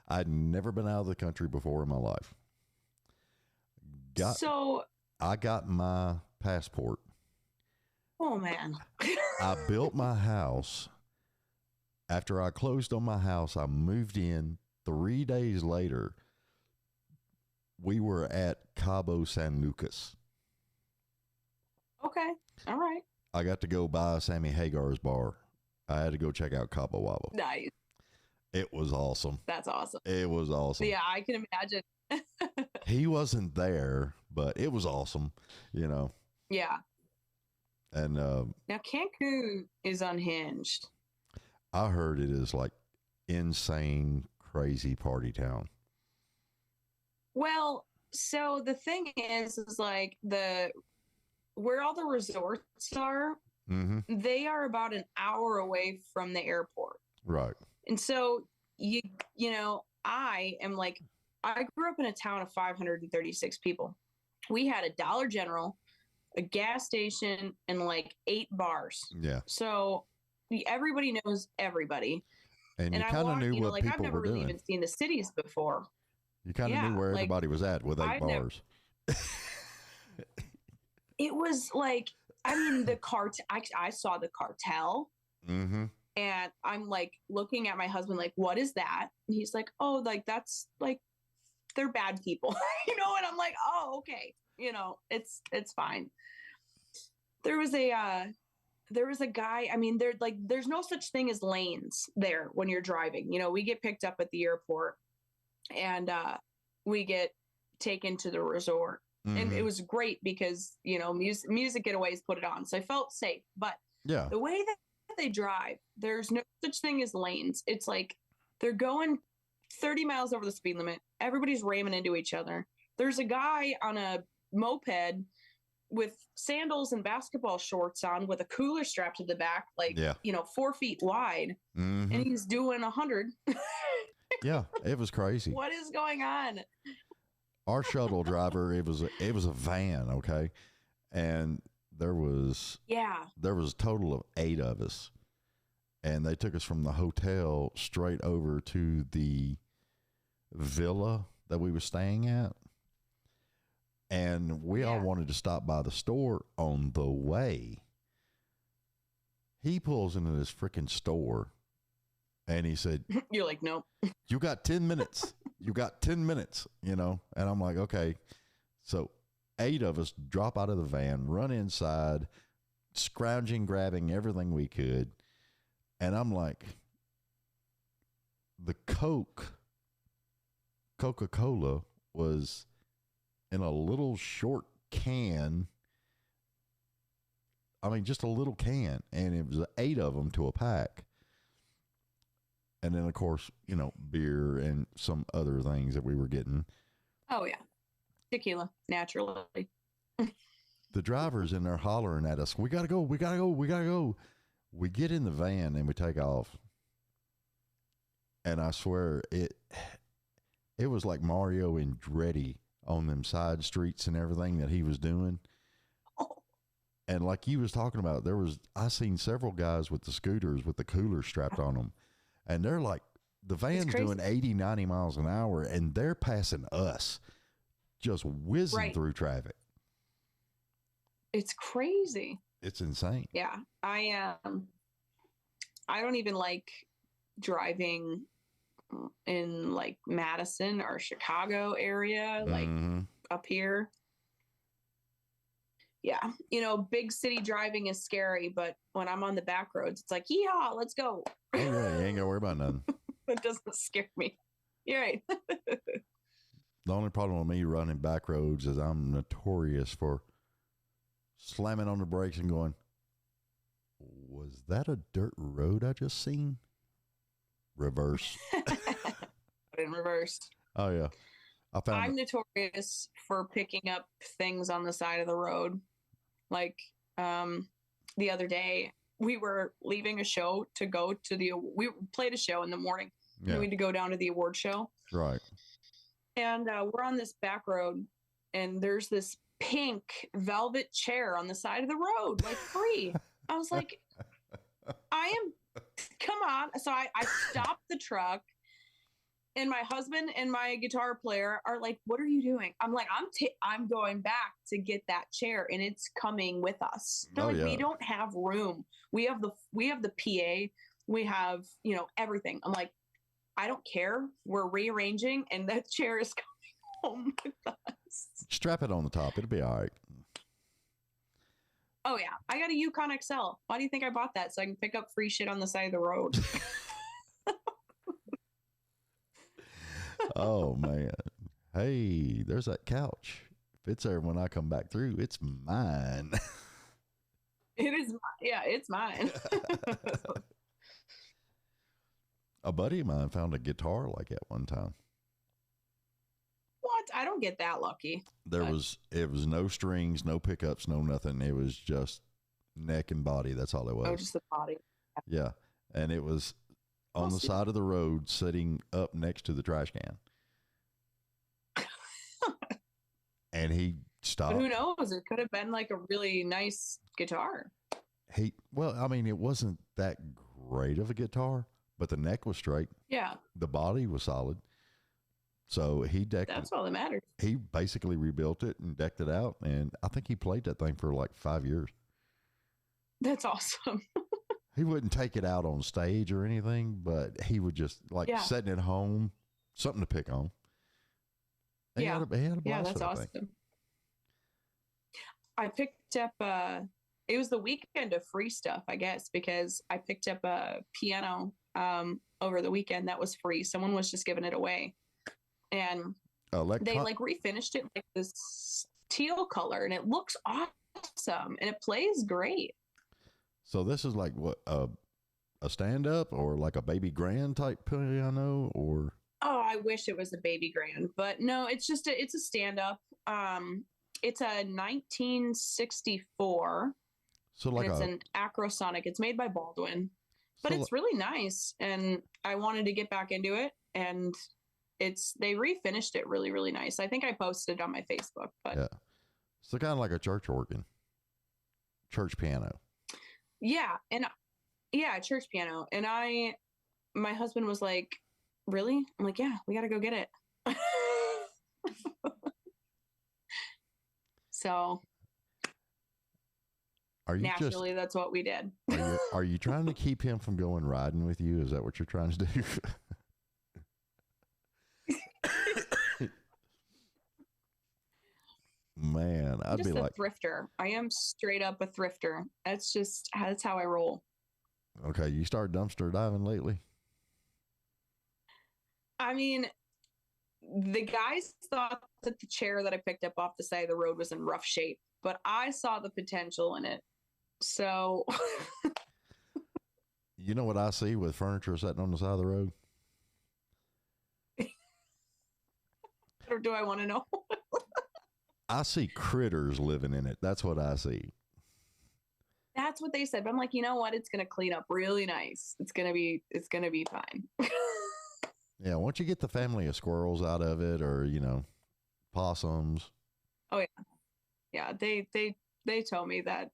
I'd never been out of the country before in my life. I got my passport. Oh man. I built my house. After I closed on my house, I moved in. 3 days later, we were at Cabo San Lucas. Okay. All right. I got to go by Sammy Hagar's bar. I had to go check out Cabo Wabo. Nice. It was awesome. That's awesome. It was awesome. Yeah, I can imagine. He wasn't there, but it was awesome, you know. Yeah. And now Cancun is unhinged. I heard it is like insane, crazy party town. Well, so the thing is like where all the resorts are, they are about an hour away from the airport. Right. And so you know, I grew up in a town of 536 people. We had a Dollar General, a gas station, and like 8 bars. Yeah. So everybody knows everybody. And you kind of knew what people I've never were really doing. even seen the cities before. You kind of knew where everybody was at with 8 bars. It was like, I mean, I saw the cartel. Mm-hmm. And I'm like looking at my husband, like, what is that? And he's like, oh, like, that's like, they're bad people, you know? And I'm like, oh, okay. You know, it's fine. There was a guy, I mean, there's no such thing as lanes there when you're driving. You know, we get picked up at the airport and we get taken to the resort. Mm-hmm. And it was great because, you know, music getaways put it on. So I felt safe. But yeah, the way that they drive, there's no such thing as lanes. It's like they're going 30 miles over the speed limit. Everybody's ramming into each other. There's a guy on a moped with sandals and basketball shorts on with a cooler strapped to the back, like, 4 feet wide. Mm-hmm. And he's doing 100. Yeah, it was crazy. What is going on? Our shuttle driver, it was a van, okay? And there was a total of 8 of us. And they took us from the hotel straight over to the villa that we were staying at. And we all wanted to stop by the store on the way. He pulls into this freaking store and he said, you're like, nope. You got 10 minutes. You got 10 minutes, you know? And I'm like, okay. So 8 of us drop out of the van, run inside, scrounging, grabbing everything we could. And I'm like, the Coca-Cola was in a little short can. I mean, just a little can. And it was 8 of them to a pack. And then, of course, you know, beer and some other things that we were getting. Oh, yeah. Tequila, naturally. The driver's in there hollering at us, we got to go, we got to go, we got to go. We get in the van and we take off. And I swear, it was like Mario Andretti on them side streets and everything that he was doing. Oh. And like you was talking about, I seen several guys with the scooters with the cooler strapped on them. And they're like, the van's doing 80, 90 miles an hour, and they're passing us, just whizzing through traffic. It's crazy. It's insane. Yeah. I don't even like driving in like Madison or Chicago area, like up here. Yeah. You know, big city driving is scary, but when I'm on the back roads, it's like, yeehaw, let's go. Oh, yeah, you ain't gonna worry about nothing. It doesn't scare me. You're right. The only problem with me running back roads is I'm notorious for slamming on the brakes and going, was that a dirt road I just seen? Reverse. In reverse. Oh, yeah. I'm notorious for picking up things on the side of the road. Like the other day, we were leaving a show to go to we played a show in the morning. Yeah. And we had to go down to the award show. Right. And we're on this back road, and there's this pink velvet chair on the side of the road, like free. I was like, Come on. So I stopped the truck, and my husband and my guitar player are like, "What are you doing?" I'm like, I'm going back to get that chair, and it's coming with us. They're like, "We don't have room. We have the PA. We have, everything." I'm like, "I don't care. We're rearranging, and that chair is coming home with us." Strap it on the top. It'll be all right. Oh yeah, I got a Yukon XL. Why do you think I bought that? So I can pick up free shit on the side of the road. Oh man. Hey, there's that couch. If it's there when I come back through, it's mine. It is. Yeah, it's mine. A buddy of mine found a guitar like that one time. What? I don't get that lucky. It was no strings, no pickups, no nothing. It was just neck and body. That's all it was. Oh, just the body. Yeah. And it was on the side of the road sitting up next to the trash can. And he stopped. But who knows? It could have been like a really nice guitar. It wasn't that great of a guitar, but the neck was straight. Yeah. The body was solid. So he decked That's all that matters. He basically rebuilt it and decked it out. And I think he played that thing for like 5 years. That's awesome. He wouldn't take it out on stage or anything, but he would just sitting at home, something to pick on. And he had a blast that's awesome. Thing. I picked up it was the weekend of free stuff, I guess, because I picked up a piano over the weekend that was free. Someone was just giving it away. And they refinished it like this teal color, and it looks awesome, and it plays great. So this is like what, a stand-up or like a baby grand type piano, or? Oh, I wish it was a baby grand, but no, it's just it's a stand-up. It's a 1964. So like it's an Acrosonic. It's made by Baldwin, but it's really nice, and I wanted to get back into it, and they refinished it really, really nice. I think I posted it on my Facebook, but yeah, so kind of like a church organ, church piano. Yeah, and church piano. And my husband was like, "Really?" I'm like, "Yeah, we got to go get it." So naturally, that's what we did. Are you trying to keep him from going riding with you? Is that what you're trying to do? Man, I'd be like a thrifter. I am straight up a thrifter. That's how I roll. Okay, you started dumpster diving lately? I mean, the guys thought that the chair that I picked up off the side of the road was in rough shape, but I saw the potential in it. So you know what I see with furniture sitting on the side of the road? Or do I want to know? I see critters living in it. That's what I see. That's what they said. But I'm like, you know what? It's going to clean up really nice. It's going to be fine. Yeah. Once you get the family of squirrels out of it, or, possums. Oh yeah. Yeah. They told me that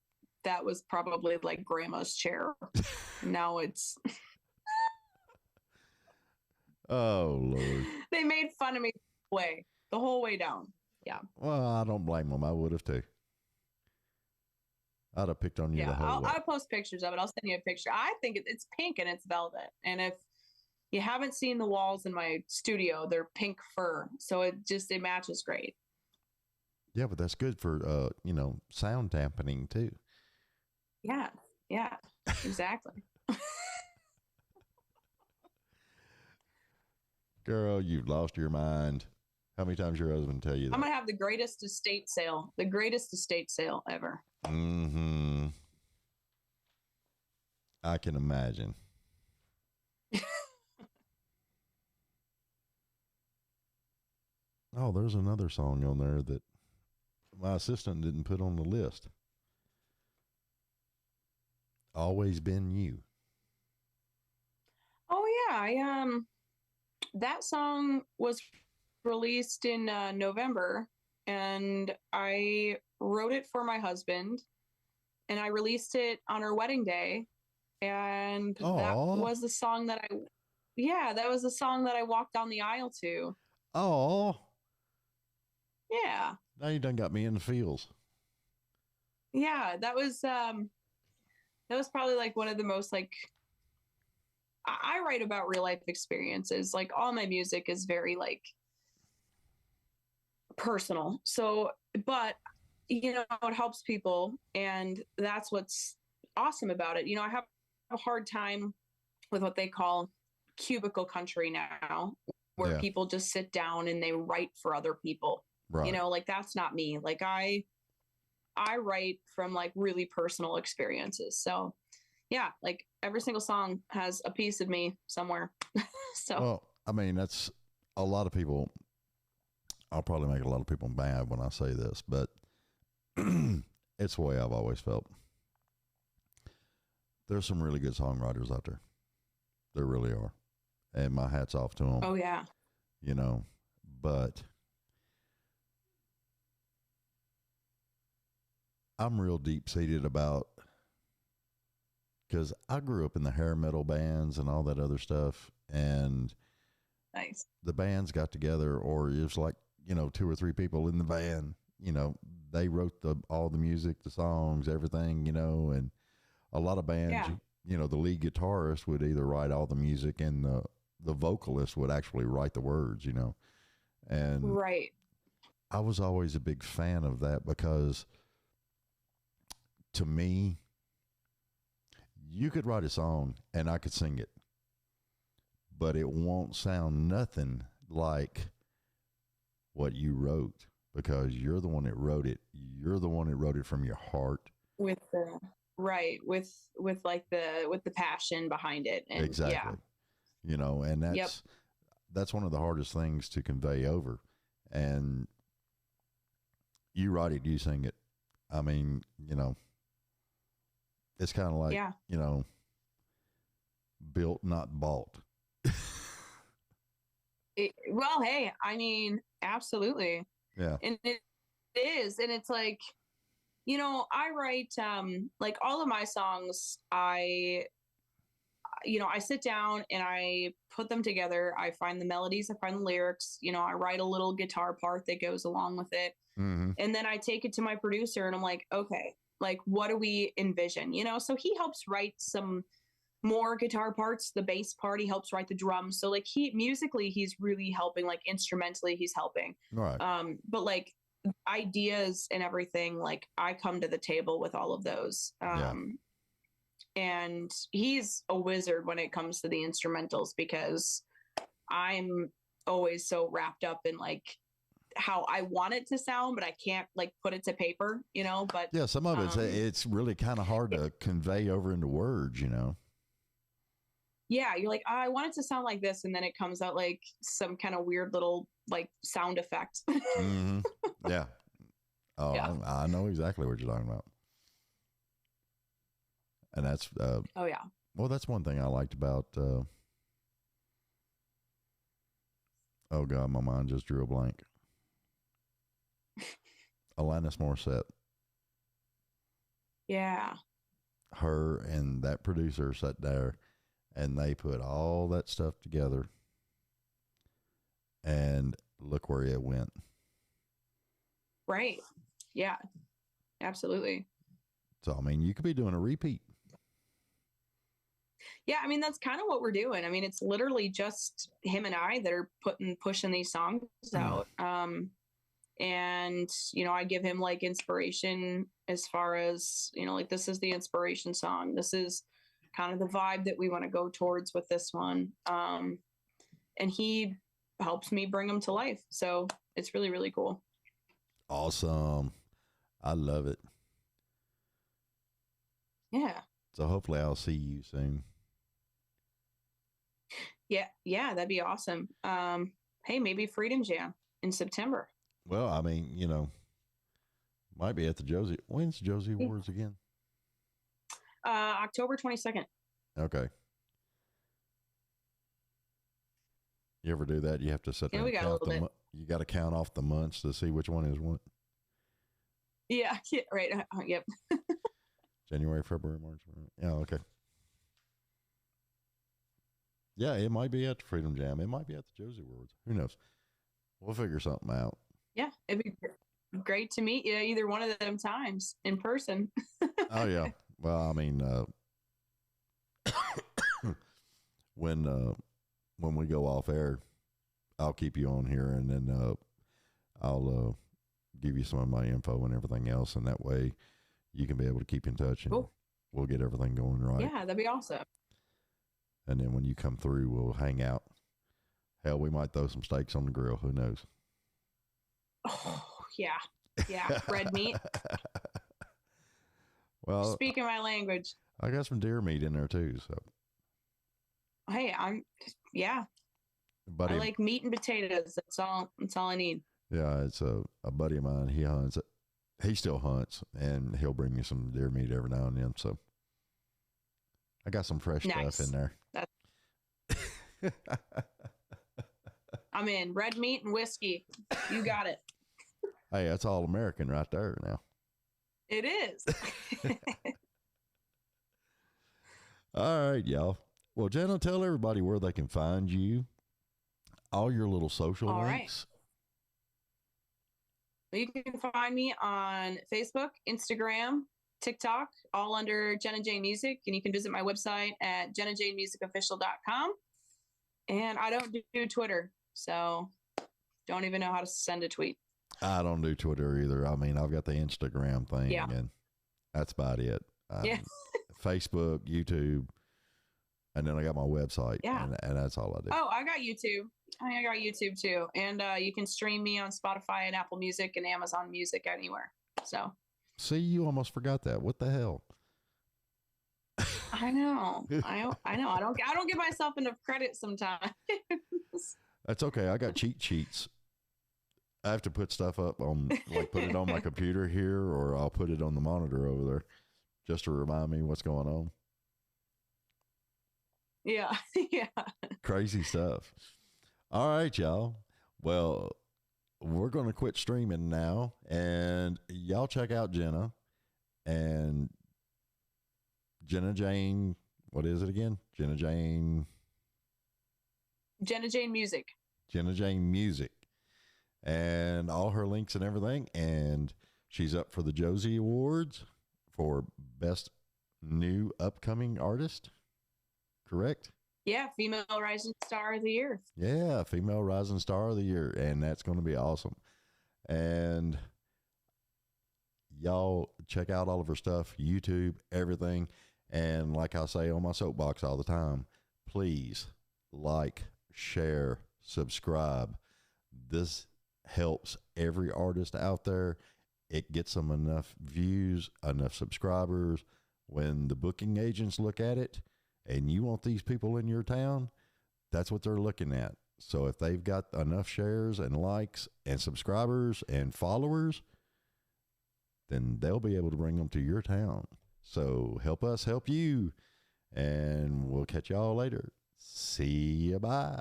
was probably like grandma's chair. Now it's. Oh Lord. They made fun of me the whole way down. Yeah. Well, I don't blame them. I would have too. I'd have picked on you the whole way. I'll post pictures of it. I'll send you a picture. I think it's pink and it's velvet. And if you haven't seen the walls in my studio, they're pink fur. So it matches great. Yeah, but that's good for, sound dampening too. Yeah. Yeah, exactly. Girl, you've lost your mind. How many times your husband tell you that? I'm going to have the greatest estate sale ever. Mm-hmm. I can imagine. Oh, there's another song on there that my assistant didn't put on the list. Always Been You. Oh yeah, that song was released in November, and I wrote it for my husband, and I released it on our wedding day, and that Oh, was the song that that was the song that I walked down the aisle to. oh, Yeah. now you done got me in the feels. Yeah, that was probably like one of the most like I write about real life experiences. Like all my music is very like personal. So, but it helps people, and that's what's awesome about it. I have a hard time with what they call cubicle country now, where Yeah, people just sit down and they write for other people. right. Like that's not me. Like I write from like really personal experiences. So, yeah, like every single song has a piece of me somewhere. So, Well, I mean, that's a lot of people. I'll probably make a lot of people mad when I say this, but it's the way I've always felt. There's some really good songwriters out there. There really are. And my hat's off to them, oh yeah. you know. But I'm real deep seated about, because I grew up in the hair metal bands and all that other stuff. And Nice. the bands got together, or it was like, two or three people in the band, they wrote all the music, the songs, everything, and a lot of bands, Yeah. The lead guitarist would either write all the music and the vocalist would actually write the words, and Right. I was always a big fan of that, because to me, you could write a song and I could sing it, but it won't sound nothing like what you wrote, because you're the one that wrote it. You're the one that wrote it from your heart. With the right with like with the passion behind it, and Exactly. And Yep. that's one of the hardest things to convey over. And you write it, you sing it. I mean, it's kind of like, Yeah. built, not bought. Well, hey, I mean, absolutely. Yeah. And it is, and it's like, I write like all of my songs, I sit down and I put them together. I find the melodies, I find the lyrics, I write a little guitar part that goes along with it. Mm-hmm. And then I take it to my producer and I'm like, okay, like what do we envision? So he helps write some more guitar parts, the bass part, he helps write the drums. So like musically he's really helping, like instrumentally he's helping. Right. But like ideas and everything, like I come to the table with all of those. And he's a wizard when it comes to the instrumentals, because I'm always so wrapped up in like how I want it to sound, but I can't like put it to paper, but yeah, some of it's really kind of hard to convey over into words, Yeah, you're like, I want it to sound like this, and then it comes out like some kind of weird little like sound effect. Mm-hmm. Yeah. Oh, Yeah. I know exactly what you're talking about. And that's Oh yeah. well, that's one thing I liked about oh god, my mind just drew a blank. Alanis Morissette. Yeah. Her and that producer sat there and they put all that stuff together, and look where it went. Right. Yeah. Absolutely. So I mean, you could be doing a repeat. Yeah, I mean that's kind of what we're doing. I mean, it's literally just him and I that are pushing these songs out. And I give him like inspiration as far as, like this is the inspiration song. This is kind of the vibe that we want to go towards with this one. And he helps me bring them to life. So it's really, really cool. Awesome. I love it. Yeah. So hopefully I'll see you soon. Yeah, that'd be awesome. Hey, maybe Freedom Jam in September. Well, I mean, might be at the Josie. When's Josie Awards again? October 22nd. Okay. You ever do that? You have to sit there and count you got to count off the months to see which one is what. Yeah, right. Yep. January, February, March. Yeah, okay. Yeah, it might be at the Freedom Jam. It might be at the Josie Awards. Who knows? We'll figure something out. Yeah, it'd be great to meet you either one of them times in person. Oh yeah. Well, I mean, when we go off air, I'll keep you on here, and then I'll give you some of my info and everything else, and that way you can be able to keep in touch, and Cool. we'll get everything going right. Yeah, that'd be awesome. And then when you come through, we'll hang out. Hell, we might throw some steaks on the grill. Who knows? Oh, yeah, red meat. Well, Speaking my language. I got some deer meat in there too. So, Hey, I buddy, like meat and potatoes. That's all I need. yeah, it's a buddy of mine. He hunts. He still hunts, and he'll bring me some deer meat every now and then. So, I got some fresh Nice. stuff in there. I'm in. Red meat and whiskey. You got it. Hey, that's all American right there now. It is. All right, y'all. Well, Jenna, tell everybody where they can find you, all your little social All right. links. You can find me on Facebook, Instagram, TikTok, all under Jenna Jane Music. And you can visit my website at jennajanemusicofficial.com. And I don't do Twitter, so don't even know how to send a tweet. I don't do Twitter either. I mean, I've got the Instagram thing, Yeah. and that's about it. Yeah. Facebook, YouTube, and then I got my website. Yeah. And that's all I do. Oh, I got YouTube. I got YouTube too. And you can stream me on Spotify and Apple Music and Amazon Music anywhere. So See, you almost forgot that. What the hell? I know. I know. I don't give myself enough credit sometimes. That's okay. I got cheat sheets. I have to put stuff up on, like, put it on my computer here, or I'll put it on the monitor over there just to remind me what's going on. Yeah. Yeah. Crazy stuff. All right, y'all. Well, we're going to quit streaming now, and y'all check out Jenna and Jenna Jane. What is it again? Jenna Jane Music. Jenna Jane Music, and all her links and everything. And she's up for the Josie Awards for Best New Upcoming Artist. Correct? Yeah, Female Rising Star of the Year. Yeah, Female Rising Star of the Year, and that's going to be awesome. And y'all check out all of her stuff, YouTube, everything. And like I say on my soapbox all the time, please like, share, subscribe. This helps every artist out there. It gets them enough views, enough subscribers. When the booking agents look at it and you want these people in your town, that's what they're looking at. So if they've got enough shares and likes and subscribers and followers, then they'll be able to bring them to your town. So help us help you, and we'll catch y'all later. See ya. Bye.